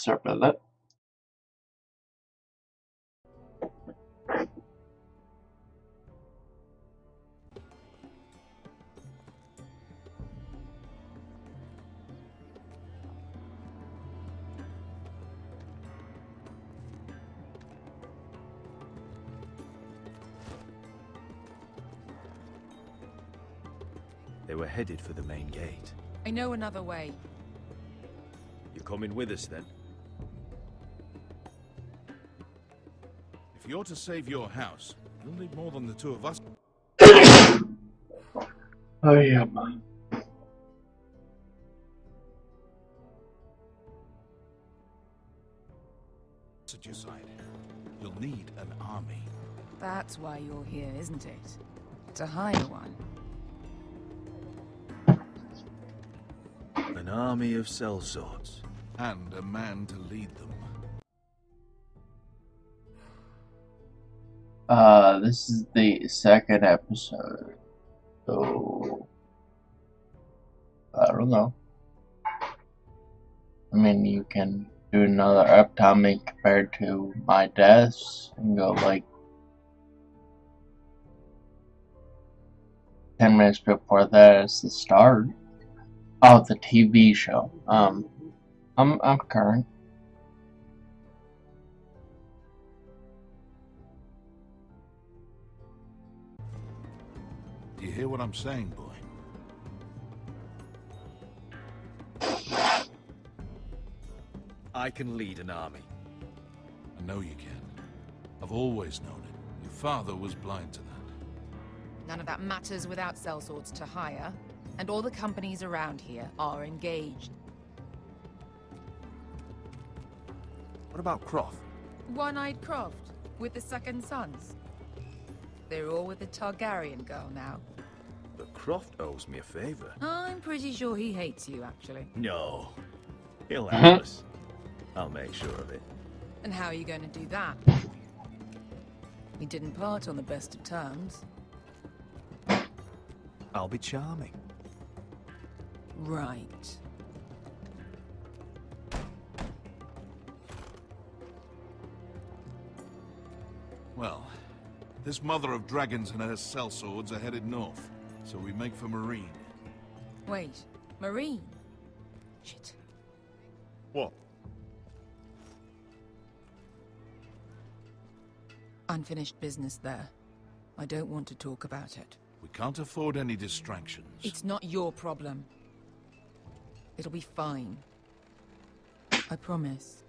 start with that. They were headed for the main gate. I know another way. You're coming with us then? If you're to save your house, you'll need more than the two of us. Oh yeah, man. At your side, you'll need an army. That's why you're here, isn't it? To hire one. An army of sellswords. And a man to lead them. This is the second episode. So I don't know. I mean, you can do another uptiming compared to my deaths and go like 10 minutes before that is the start. Oh, the TV show. I'm current. Do you hear what I'm saying, boy? I can lead an army. I know you can. I've always known it. Your father was blind to that. None of that matters without sellswords to hire, and all the companies around here are engaged. What about Croft? One-Eyed Croft, with the second sons. They're all with the Targaryen girl now. But Croft owes me a favor. I'm pretty sure he hates you, actually. No. He'll help us. I'll make sure of it. And how are you going to do that? We didn't part on the best of terms. I'll be charming. Right. Well, this mother of dragons and her sellswords are headed north, so we make for Marine. Wait, Marine? Shit. What? Unfinished business there. I don't want to talk about it. We can't afford any distractions. It's not your problem. It'll be fine. I promise.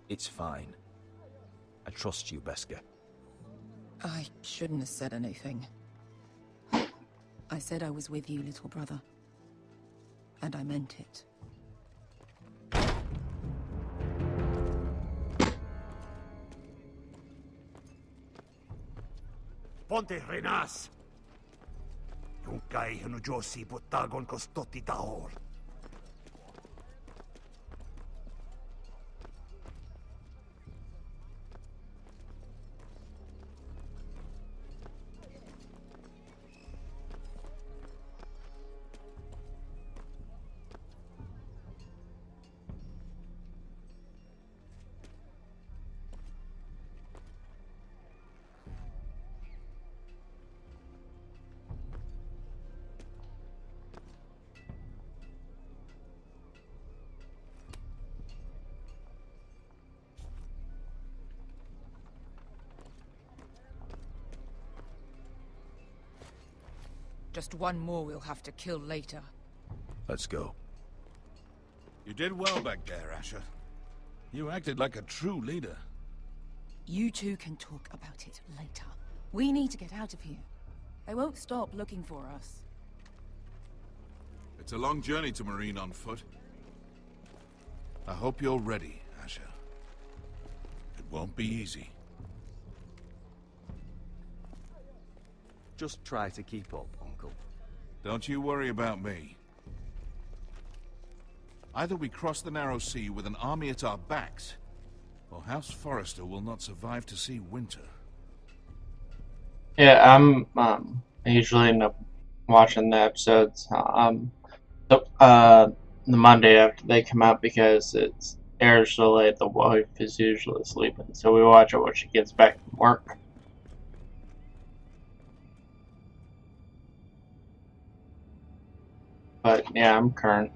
It's fine. I trust you, Beskha. I shouldn't have said anything. I said I was with you, little brother. And I meant it. Ponte Renas! Yung kai hanu Josi putagon kostoti tahor. Just one more we'll have to kill later. Let's go. You did well back there, Asher. You acted like a true leader. You two can talk about it later. We need to get out of here. They won't stop looking for us. It's a long journey to Marine on foot. I hope you're ready, Asher. It won't be easy. Just try to keep up, Uncle. Don't you worry about me. Either we cross the Narrow Sea with an army at our backs, or House Forrester will not survive to see winter. Yeah, I'm I usually end up watching the episodes. the Monday after they come out because it's airs so late. The wife is usually sleeping, so we watch it when she gets back from work. But yeah, I'm current.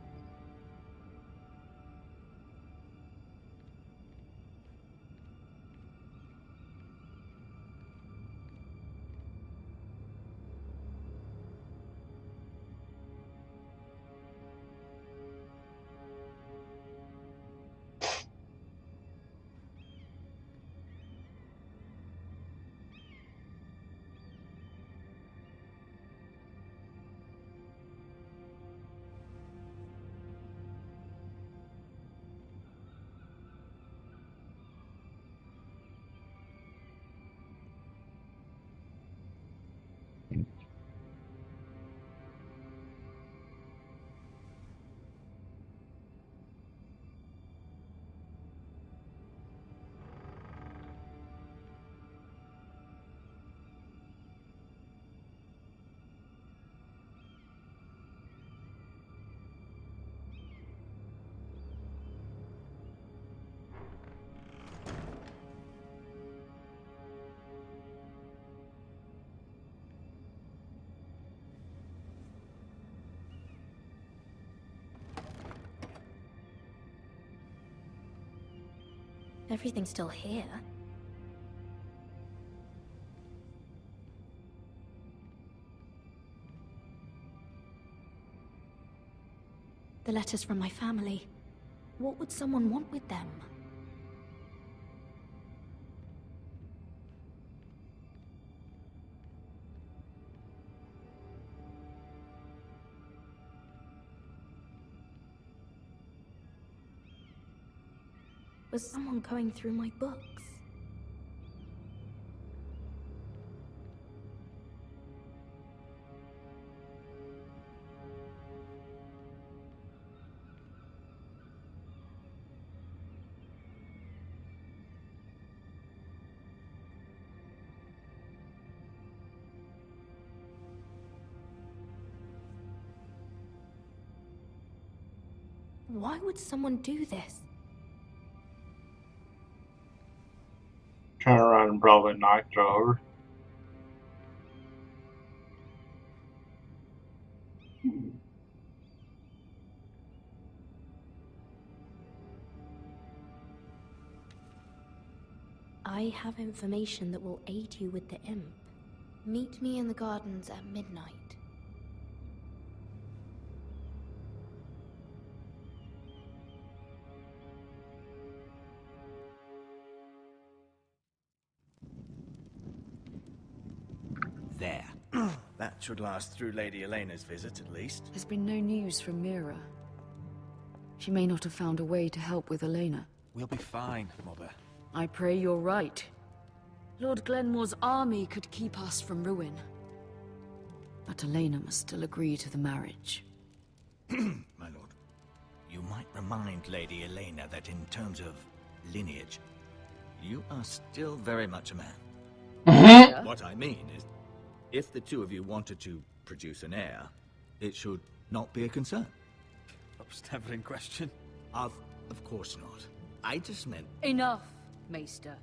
Everything's still here. The letters from my family. What would someone want with them? Was someone going through my books? Why would someone do this? Turn around and probably knocked her over. I have information that will aid you with the imp. Meet me in the gardens at midnight. There. That should last through Lady Elena's visit, at least. There's been no news from Mira. She may not have found a way to help with Elena. We'll be fine, Mother. I pray you're right. Lord Glenmore's army could keep us from ruin. But Elena must still agree to the marriage. My lord, you might remind Lady Elena that in terms of lineage, you are still very much a man. What I mean is, if the two of you wanted to produce an heir, it should not be a concern. That was never in question. Of course not. I just meant... Enough, Maester.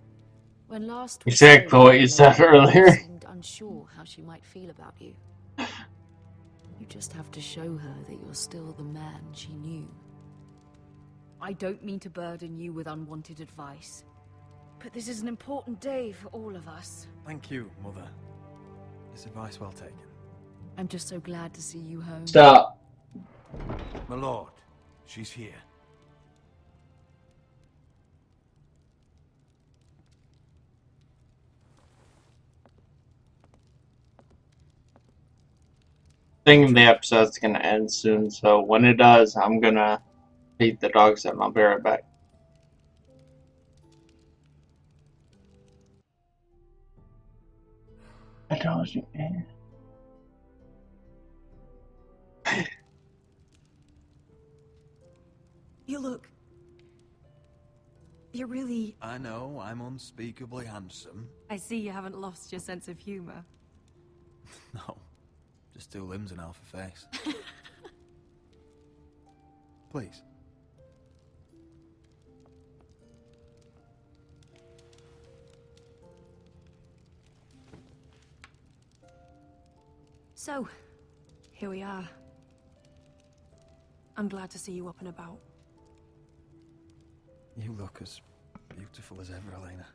When last Exactly what you said earlier. Seemed unsure how she might feel about you. You just have to show her that you're still the man she knew. I don't mean to burden you with unwanted advice, but this is an important day for all of us. Thank you, Mother. This advice well taken. I'm just so glad to see you home. Stop. My lord, she's here. Thinking the episode's gonna end soon, so when it does, I'm gonna feed the dogs and I'll be right back. I told you, man. You look... You're really... I know, I'm unspeakably handsome. I see you haven't lost your sense of humor. No, just two limbs and half a face. Please. So, here we are. I'm glad to see you up and about. You look as beautiful as ever, Elena.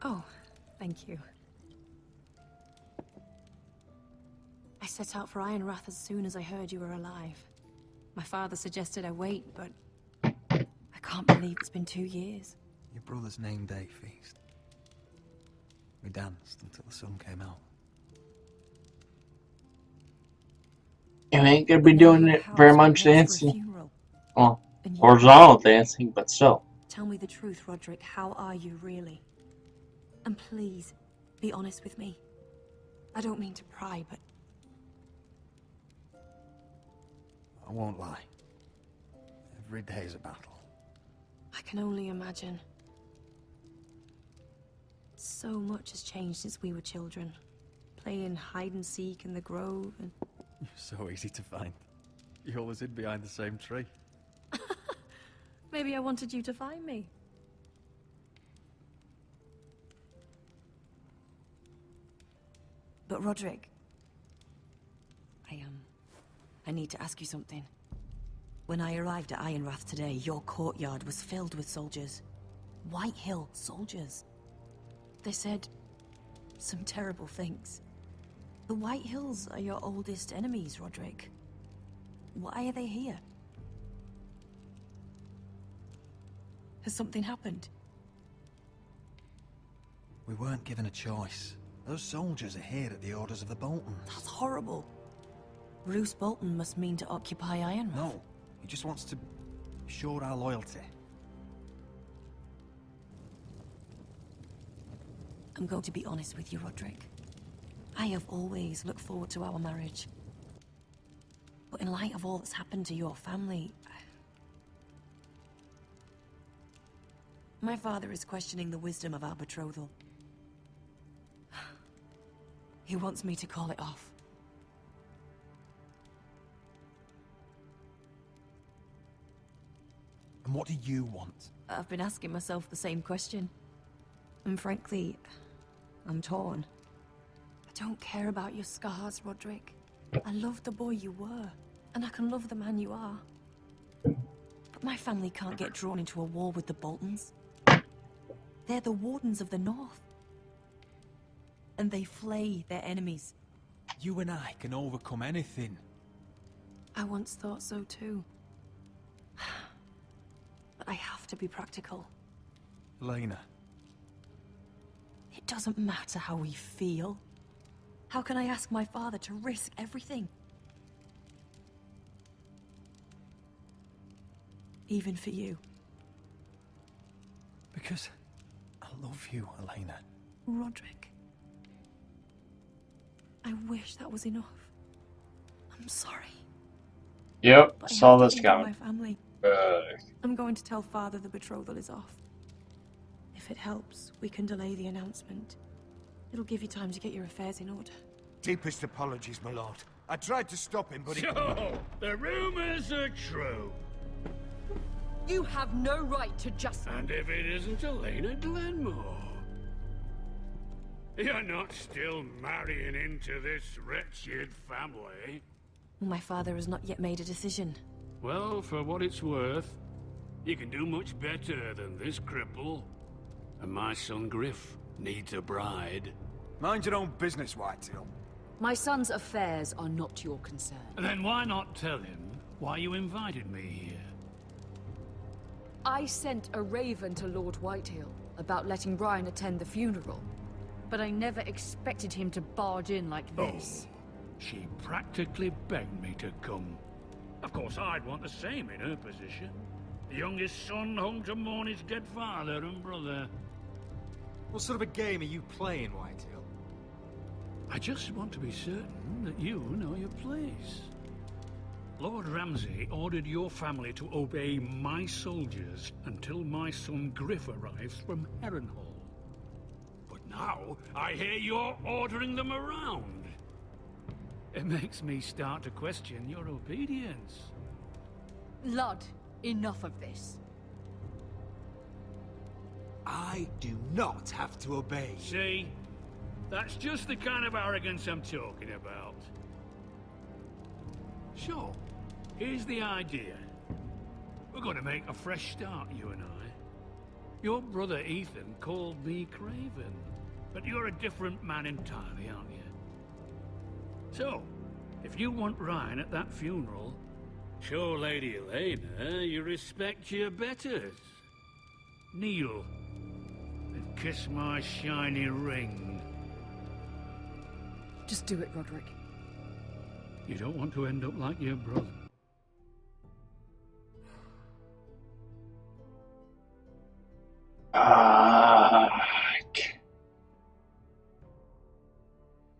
Oh, thank you. I set out for Ironrath as soon as I heard you were alive. My father suggested I wait, but I can't believe it's been 2 years. Your brother's name day feast. We danced until the sun came out. You ain't gonna be doing it very much dancing. Well, horizontal dancing, but still. Tell me the truth, Roderick. How are you really? And please, be honest with me. I don't mean to pry, but I won't lie. Every day's a battle. I can only imagine. So much has changed since we were children. Playing hide and seek in the grove and... You're so easy to find. You always hid behind the same tree. Maybe I wanted you to find me. But Roderick, I need to ask you something. When I arrived at Ironrath today, your courtyard was filled with soldiers. Whitehill soldiers. They said some terrible things. The Whitehills are your oldest enemies, Roderick. Why are they here? Has something happened? We weren't given a choice. Those soldiers are here at the orders of the Boltons. That's horrible. Roose Bolton must mean to occupy Ironrath. No, he just wants to assure our loyalty. I'm going to be honest with you, Roderick. I have always looked forward to our marriage. But in light of all that's happened to your family... My father is questioning the wisdom of our betrothal. He wants me to call it off. And what do you want? I've been asking myself the same question. And frankly, I'm torn. I don't care about your scars, Roderick. I love the boy you were, and I can love the man you are. But my family can't get drawn into a war with the Boltons. They're the Wardens of the North. And they flay their enemies. You and I can overcome anything. I once thought so too. But I have to be practical. Elena. It doesn't matter how we feel. How can I ask my father to risk everything? Even for you. Because I love you, Elena. Roderick. I wish that was enough. I'm sorry. Yep, But I saw have to this think of coming. my family. I'm going to tell Father the betrothal is off. If it helps, we can delay the announcement. It'll give you time to get your affairs in order. Deepest apologies, my lord. I tried to stop him, but he... So, the rumors are true. You have no right to just... And if it isn't Elena Glenmore? You're not still marrying into this wretched family? My father has not yet made a decision. Well, for what it's worth, you can do much better than this cripple. And my son Griff needs a bride. Mind your own business, Whitetail. My son's affairs are not your concern. Then why not tell him why you invited me here? I sent a raven to Lord Whitehill about letting Brian attend the funeral. But I never expected him to barge in like this. Oh, she practically begged me to come. Of course, I'd want the same in her position. The youngest son home to mourn his dead father and brother. What sort of a game are you playing, Whitehill? I just want to be certain that you know your place. Lord Ramsay ordered your family to obey my soldiers until my son Griff arrives from Harrenhal. But now, I hear you're ordering them around. It makes me start to question your obedience. Lud, enough of this. I do not have to obey. See? That's just the kind of arrogance I'm talking about. So, here's the idea. We're going to make a fresh start, you and I. Your brother Ethan called me Craven, but you're a different man entirely, aren't you? So, if you want Ryan at that funeral, show Lady Elena you respect your betters. Kneel and kiss my shiny ring. Just do it, Roderick. You don't want to end up like your brother.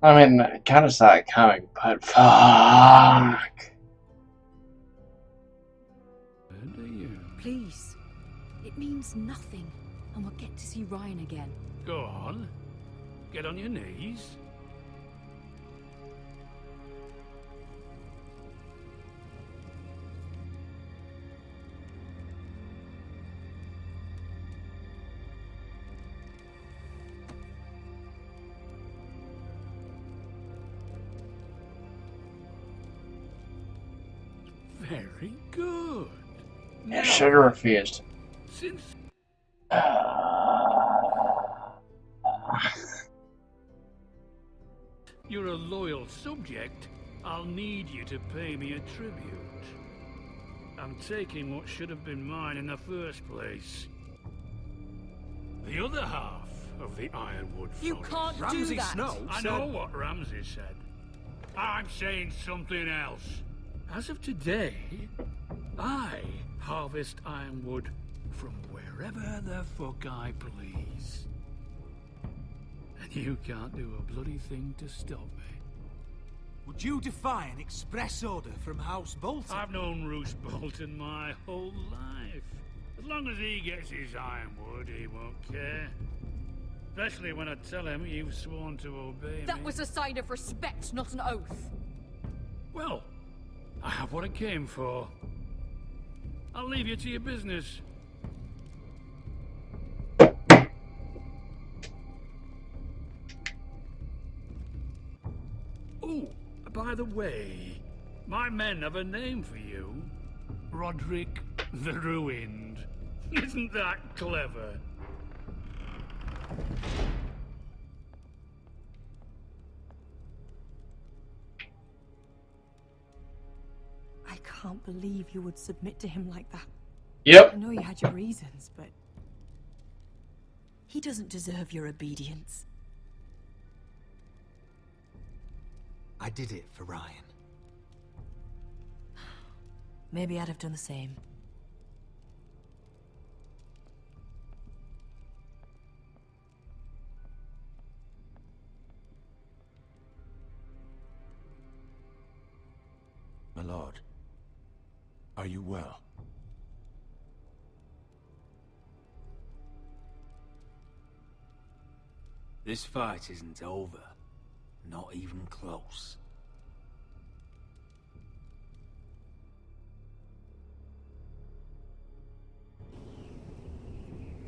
I mean, I kind of saw it coming, but fuck. Please. It means nothing, and we'll get to see Ryan again. Go on. Get on your knees. Very good. I should have refused. Since you're a loyal subject, I'll need you to pay me a tribute. I'm taking what should have been mine in the first place. The other half of the Ironwood Forest. You can't do Ramsay that. Snow I said... know what Ramsay said. I'm saying something else. As of today, I harvest ironwood from wherever the fuck I please. And you can't do a bloody thing to stop me. Would you defy an express order from House Bolton? I've known Roose Bolton my whole life. As long as he gets his ironwood, he won't care. Especially when I tell him you've sworn to obey me. That was a sign of respect, not an oath. Well, I have what I came for. I'll leave you to your business. Oh, by the way, my men have a name for you. Roderick the Ruined. Isn't that clever? I can't believe you would submit to him like that. Yep. I know you had your reasons, but he doesn't deserve your obedience. I did it for Ryan. Maybe I'd have done the same. My lord, are you well? This fight isn't over. Not even close.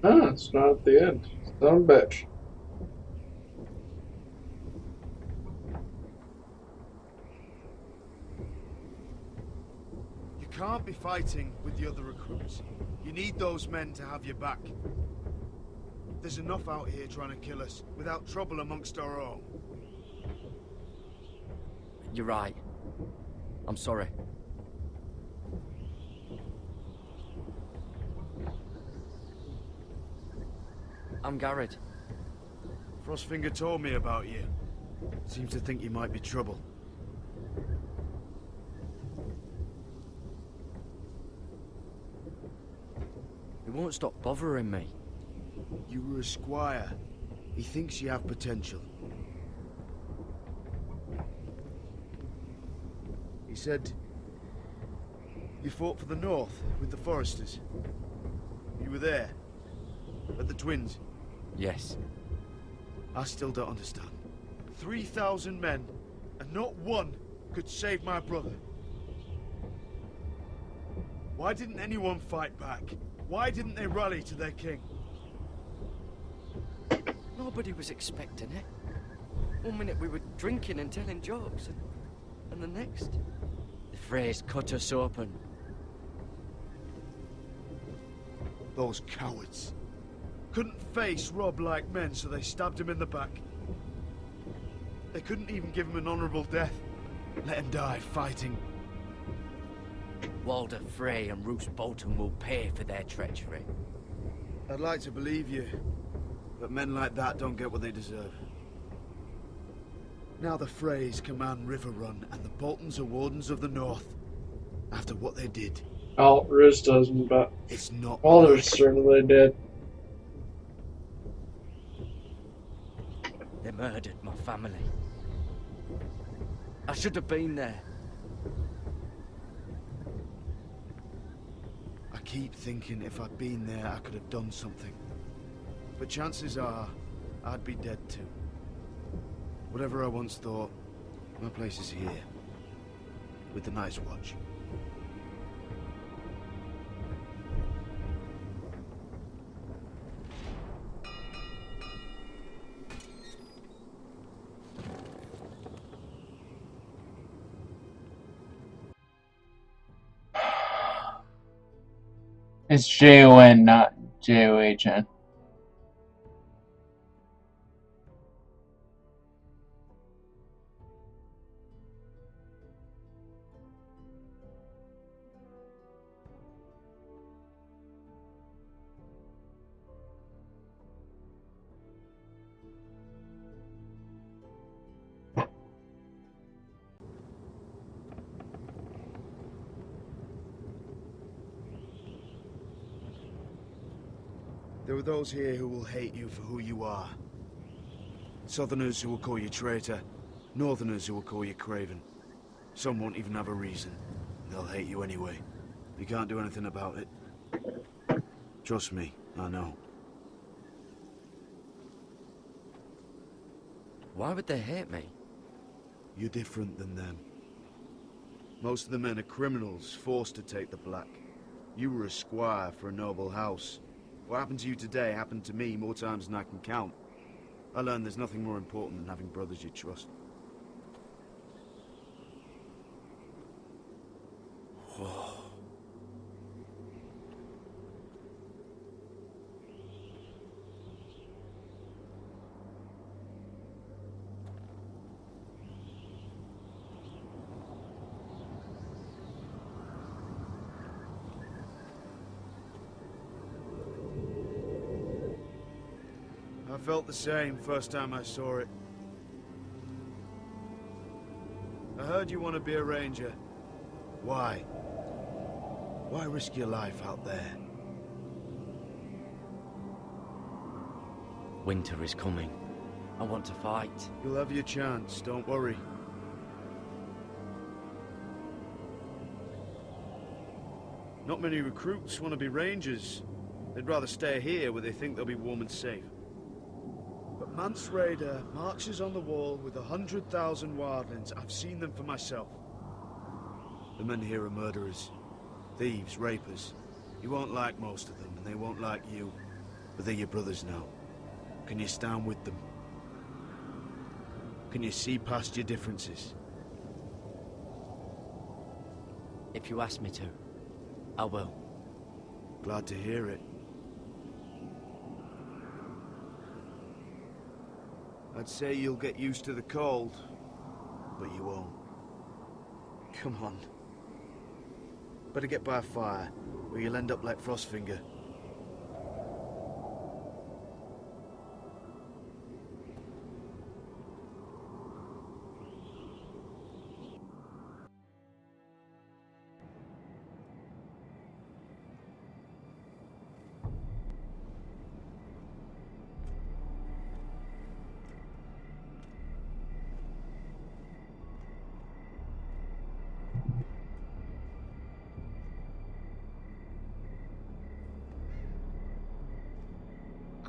Ah, it's not at the end. Son of a bitch. You can't be fighting with the other recruits. You need those men to have your back. There's enough out here trying to kill us, without trouble amongst our own. You're right. I'm sorry. I'm Garrett. Frostfinger told me about you. Seems to think you might be trouble. He won't stop bothering me. You were a squire. He thinks you have potential. He said you fought for the North with the Foresters. You were there, at the Twins. Yes. I still don't understand. 3,000 men, and not one could save my brother. Why didn't anyone fight back? Why didn't they rally to their king? Nobody was expecting it. One minute we were drinking and telling jokes, and the next, the Freys cut us open. Those cowards. Couldn't face Robb like men, so they stabbed him in the back. They couldn't even give him an honorable death. Let him die fighting. Walder Frey and Roose Bolton will pay for their treachery. I'd like to believe you, but men like that don't get what they deserve. Now the Freys command Riverrun, and the Boltons are Wardens of the North. After what they did. Oh, Roose doesn't, but it's not. Walder certainly did. They murdered my family. I should have been there. I keep thinking if I'd been there, I could have done something. But chances are, I'd be dead too. Whatever I once thought, my place is here. With the Night's Watch. It's J-O-N, not J-O-H-N. There are those here who will hate you for who you are. Southerners who will call you traitor. Northerners who will call you craven. Some won't even have a reason. They'll hate you anyway. You can't do anything about it. Trust me, I know. Why would they hate me? You're different than them. Most of the men are criminals, forced to take the black. You were a squire for a noble house. What happened to you today happened to me more times than I can count. I learned there's nothing more important than having brothers you trust. Whoa. I felt the same first time I saw it. I heard you want to be a ranger. Why? Why risk your life out there? Winter is coming. I want to fight. You'll have your chance, don't worry. Not many recruits want to be rangers. They'd rather stay here where they think they'll be warm and safe. But Mance Rayder marches on the wall with 100,000 wildlings. I've seen them for myself. The men here are murderers. Thieves, rapers. You won't like most of them, and they won't like you. But they're your brothers now. Can you stand with them? Can you see past your differences? If you ask me to, I will. Glad to hear it. I'd say you'll get used to the cold, but you won't. Come on. Better get by a fire, or you'll end up like Frostfinger.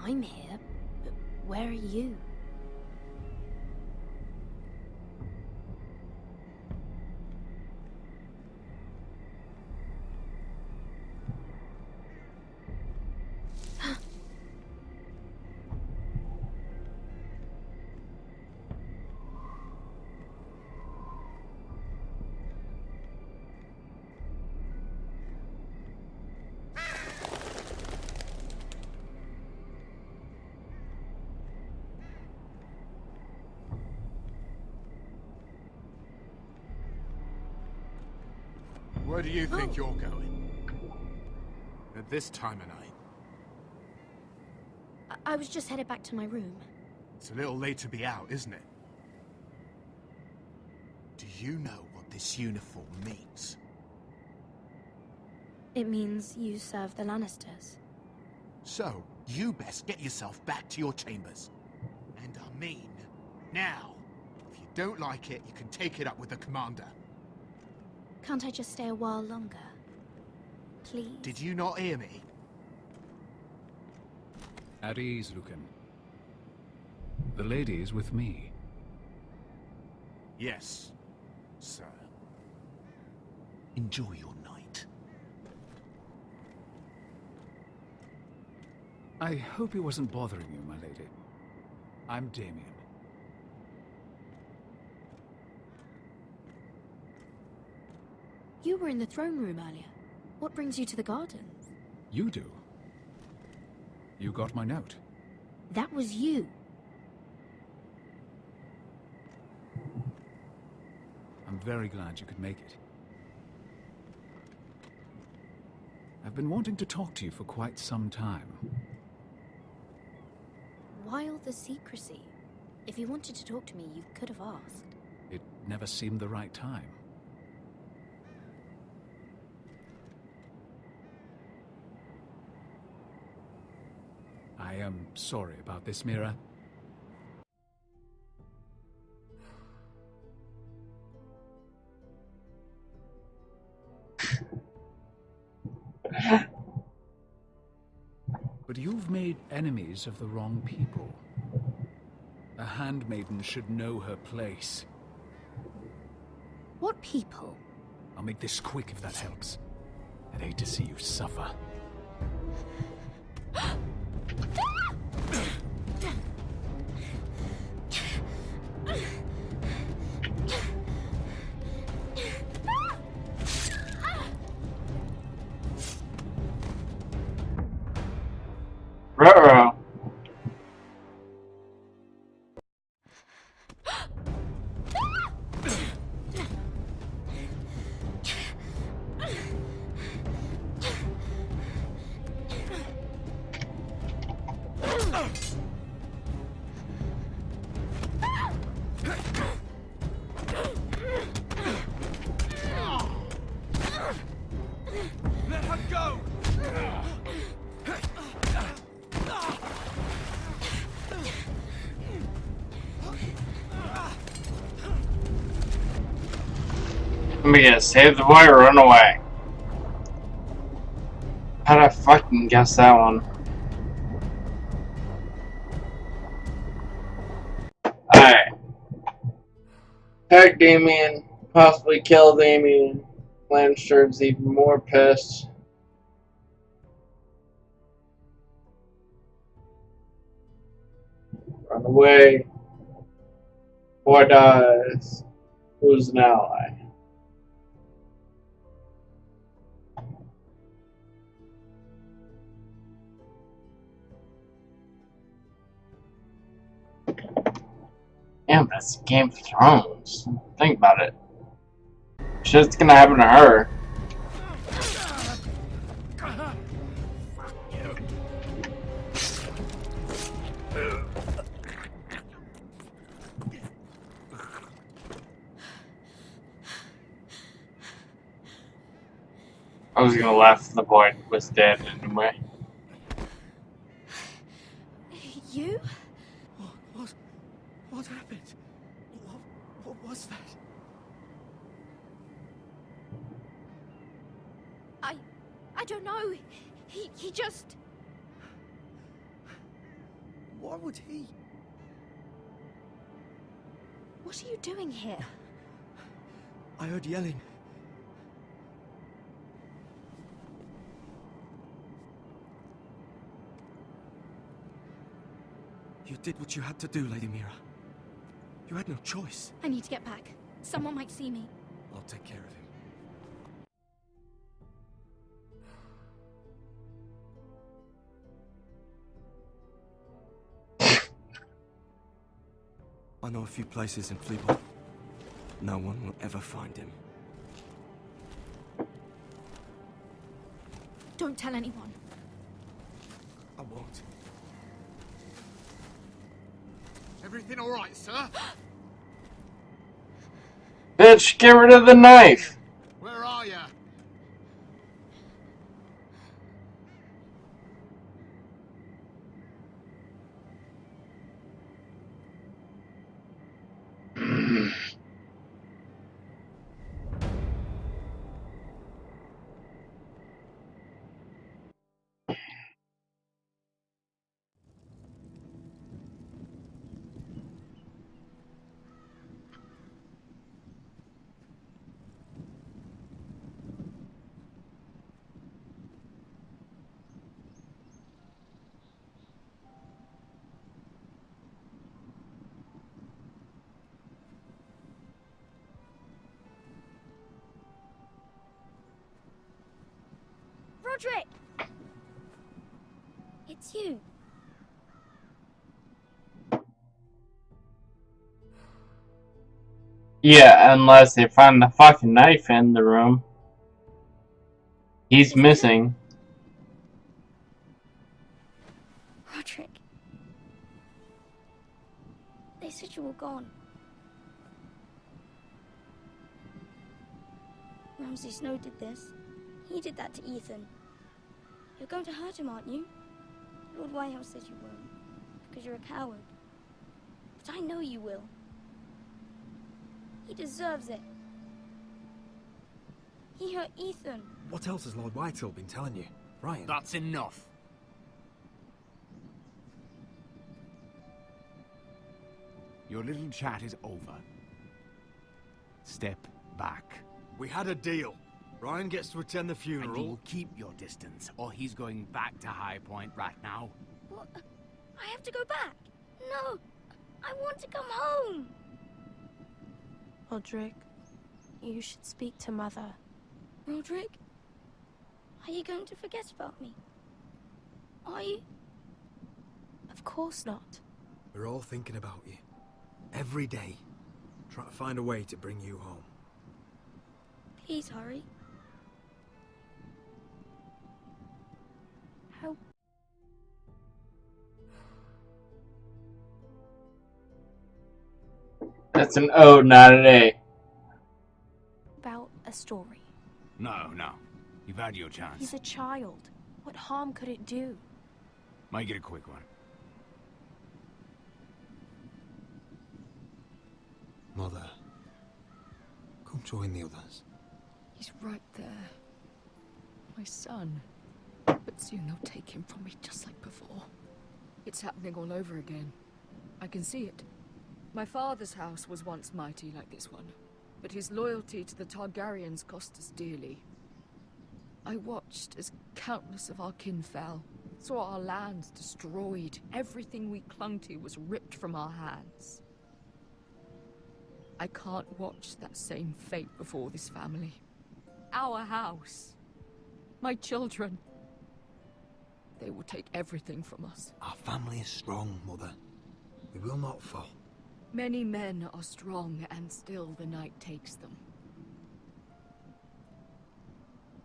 I'm here, but where are you? Where do you think you're going? At this time of night? I was just headed back to my room. It's a little late to be out, isn't it? Do you know what this uniform means? It means you serve the Lannisters. So, you best get yourself back to your chambers. And I mean, now. If you don't like it, you can take it up with the commander. Can't I just stay a while longer? Please? Did you not hear me? At ease, Lucan. The lady is with me. Yes, sir. Enjoy your night. I hope he wasn't bothering you, my lady. I'm Damien. You were in the throne room earlier. What brings you to the gardens? You do. You got my note. That was you. I'm very glad you could make it. I've been wanting to talk to you for quite some time. Why all the secrecy? If you wanted to talk to me, you could have asked. It never seemed the right time. I am sorry about this, Mira. But you've made enemies of the wrong people. A handmaiden should know her place. What people? I'll make this quick if that helps. I'd hate to see you suffer. Ruh-roh. Let her go! Let me guess, save the boy or run away. How'd I fucking guess that one? Alright. Attack Damien, possibly kill Damien. Lannister's even more pissed. Run away. Boy dies. Who's an ally? Damn, that's Game of Thrones. Think about it. Shit's gonna happen to her. I was gonna laugh if the boy was dead anyway. You? What happened? What was that? I don't know. He just... Why would he? What are you doing here? I heard yelling. You did what you had to do, Lady Mira. You had no choice. I need to get back. Someone might see me. I'll take care of him. I know a few places in Fleabot. No one will ever find him. Don't tell anyone. I won't. Everything all right, sir? Bitch, get rid of the knife! Where are you? Roderick! It's you. Yeah, unless they find the fucking knife in the room. He's missing. Roderick. They said you were gone. Ramsay Snow did this. He did that to Ethan. You're going to hurt him, aren't you? Lord Whitehouse says you won't, because you're a coward. But I know you will. He deserves it. He hurt Ethan. What else has Lord Whitehill been telling you, Ryan? That's enough. Your little chat is over. Step back. We had a deal. Ryan gets to attend the And funeral. you'll keep your distance, or he's going back to High Point right now. What? I have to go back. No, I want to come home. Roderick, you should speak to Mother. Roderick, are you going to forget about me? Are you? Of course not. We're all thinking about you. Every day. Trying to find a way to bring you home. Please hurry. How? That's an O, not an A. About a story. No, no. You've had your chance. He's a child. What harm could it do? Make it a quick one. Mother, come join the others. He's right there. My son. But soon they'll take him from me just like before. It's happening all over again. I can see it. My father's house was once mighty like this one, but his loyalty to the Targaryens cost us dearly. I watched as countless of our kin fell, saw our lands destroyed, everything we clung to was ripped from our hands. I can't watch that same fate before this family. Our house. My children. They will take everything from us. Our family is strong, Mother. We will not fall. Many men are strong, and still the night takes them.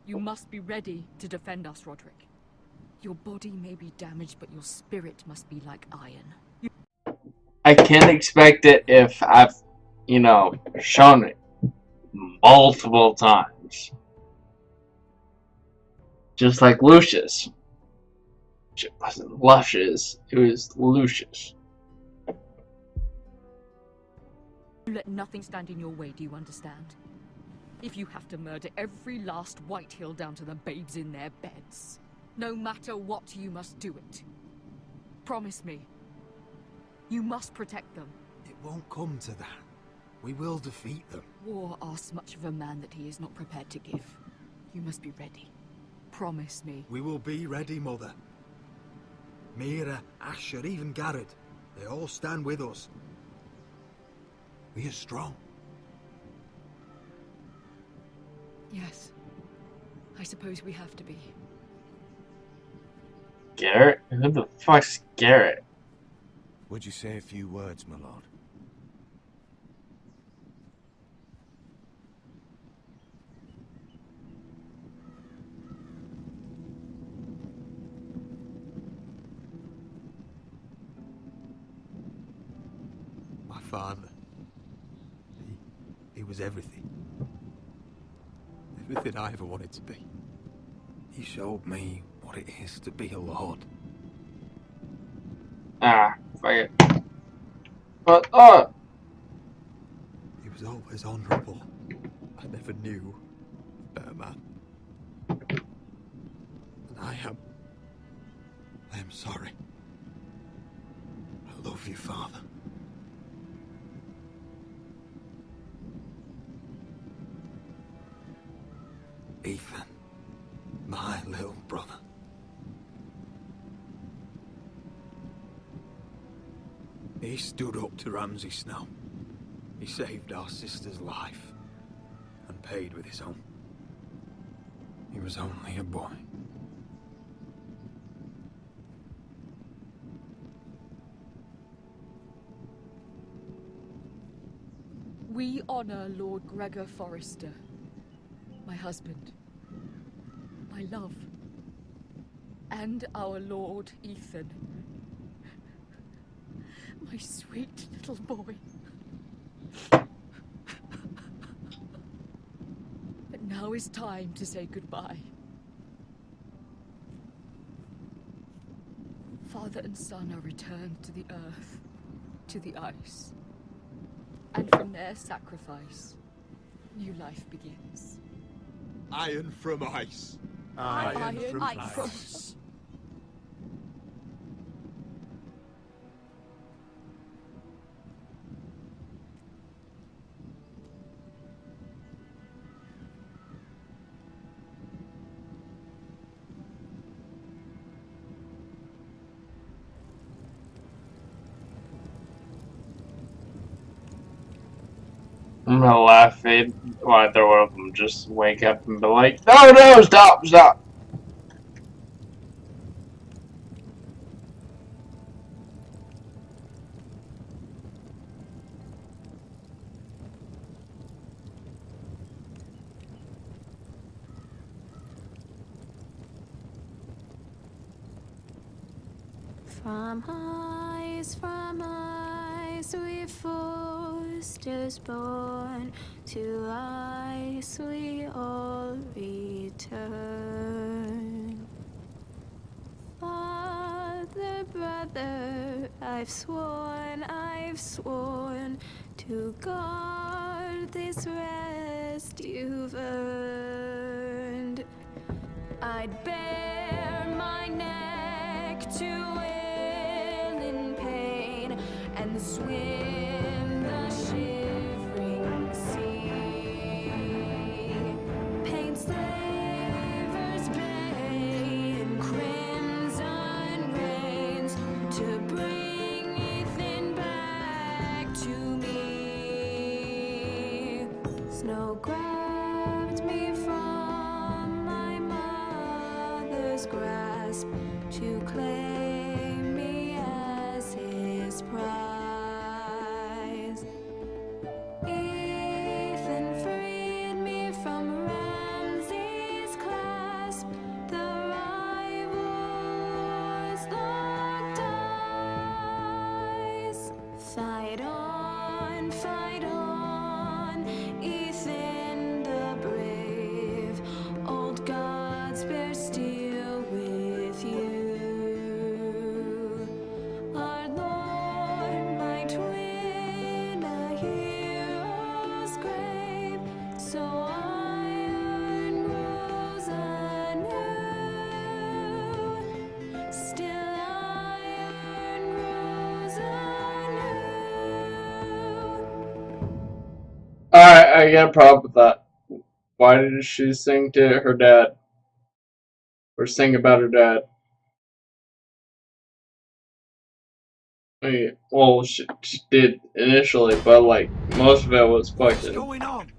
You must be ready to defend us, Roderick. Your body may be damaged, but your spirit must be like iron. I can't expect it if I've, shown it multiple times. Just like Lucius. It wasn't Luscious, it was Lucius. Let nothing stand in your way, do you understand? If you have to murder every last Whitehill down to the babes in their beds, no matter what, you must do it. Promise me. You must protect them. It won't come to that. We will defeat them. War asks much of a man that he is not prepared to give. You must be ready. Promise me. We will be ready, Mother. Mira, Asher, even Garrett. They all stand with us. We are strong. Yes. I suppose we have to be. Garrett? Who the fuck's Garrett? Would you say a few words, my lord? father. He was everything. Everything I ever wanted to be. He showed me what it is to be a lord. Ah, fuck it. But, oh! He was always honourable. I never knew a better man. And I am sorry. I love you, Father. Ethan, my little brother. He stood up to Ramsay Snow. He saved our sister's life and paid with his own. He was only a boy. We honor Lord Gregor Forrester, my husband, my love, and our Lord Ethan, my sweet little boy. But now is time to say goodbye. Father and son are returned to the earth, to the ice. And from their sacrifice, new life begins. Iron from ice. Iron from ice. I'm gonna laugh when either one of them just wake up and be like, no, stop! From ice we Forsters born, to ice we all return. Father, brother, I've sworn to guard this rest you've earned. I'd bare my neck to and swim the shivering sea. Paint Slaver's Bay in crimson rains to bring Ethan back to me. Snow grabbed me from my mother's grasp to claim me as his prize. Fight on, Ethan the brave. Old gods bear steel with you. Our Lord might win a hero's grave, so iron grows anew. Still iron grows anew. I get a problem with that. Why did she sing to her dad? Or sing about her dad? Well, she did initially, but like, most of it was fucking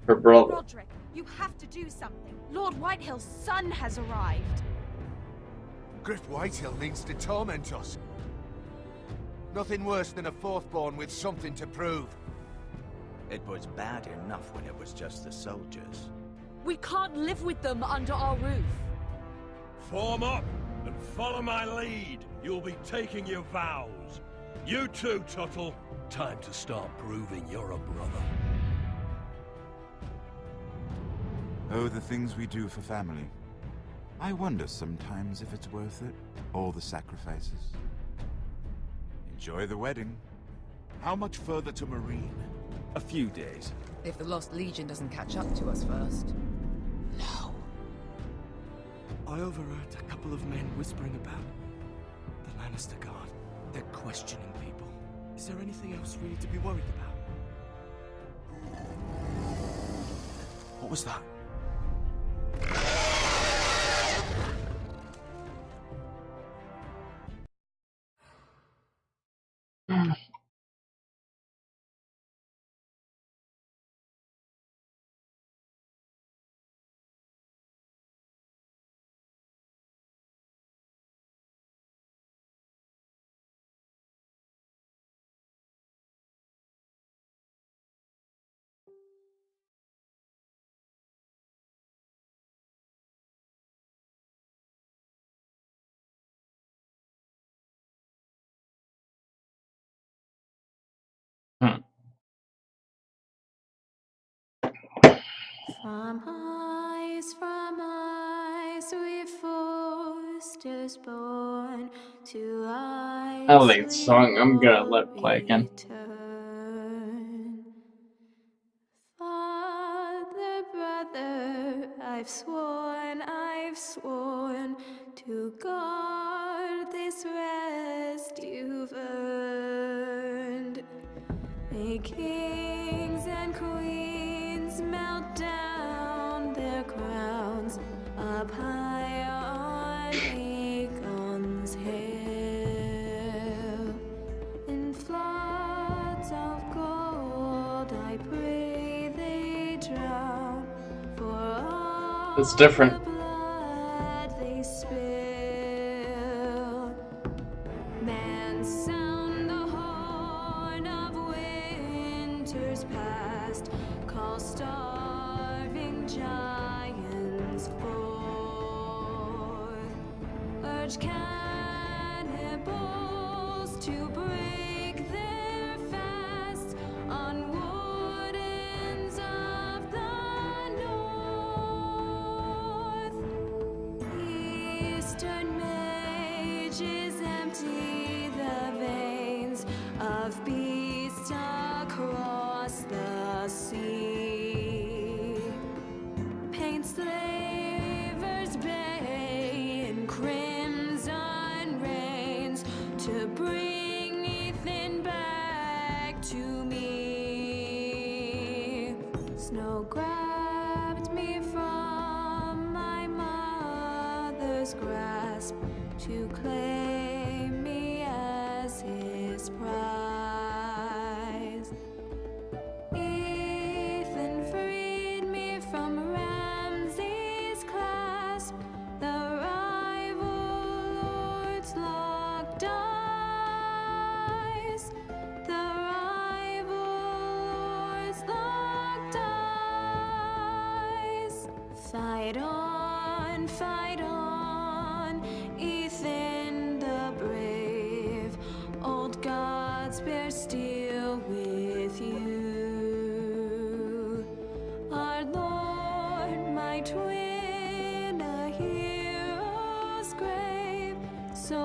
her brother. Roderick, you have to do something. Lord Whitehill's son has arrived. Griff Whitehill means to torment us. Nothing worse than a fourthborn with something to prove. It was bad enough when it was just the soldiers. We can't live with them under our roof. Form up and follow my lead. You'll be taking your vows. You too, Tuttle. Time to start proving you're a brother. Oh, the things we do for family. I wonder sometimes if it's worth it, all the sacrifices. Enjoy the wedding. How much further to Marine? A few days. If the Lost Legion doesn't catch up to us first. No. I overheard a couple of men whispering about the Lannister Guard. They're questioning people. Is there anything else really to be worried about? What was that? From eyes we forced us born to eyes. I like the song. I'm gonna let it play again. Father, brother, I've sworn to guard this rest you've earned. May kings and queens melt down their crowns up high on Aegon's hill. In floods of gold, I pray they drown for all It's different. the blood they spill. Men sound the horn of winter's past, call starving giants forth, urge cannibals to break their fast on wardens of the north. Eastern mages empty the veins of beasts across the sea. Paint slavers bay in crimson rains to bring Ethan back to me. Snow grabbed me from my mother's grasp to claim me as his prize. Ethan freed me from Ramsay's clasp, the rival lord's locked eyes, the rival lord's locked eyes. Fight on, Ethan the brave. Old gods bear steel with you. Our Lord, my twin, a hero's grave. So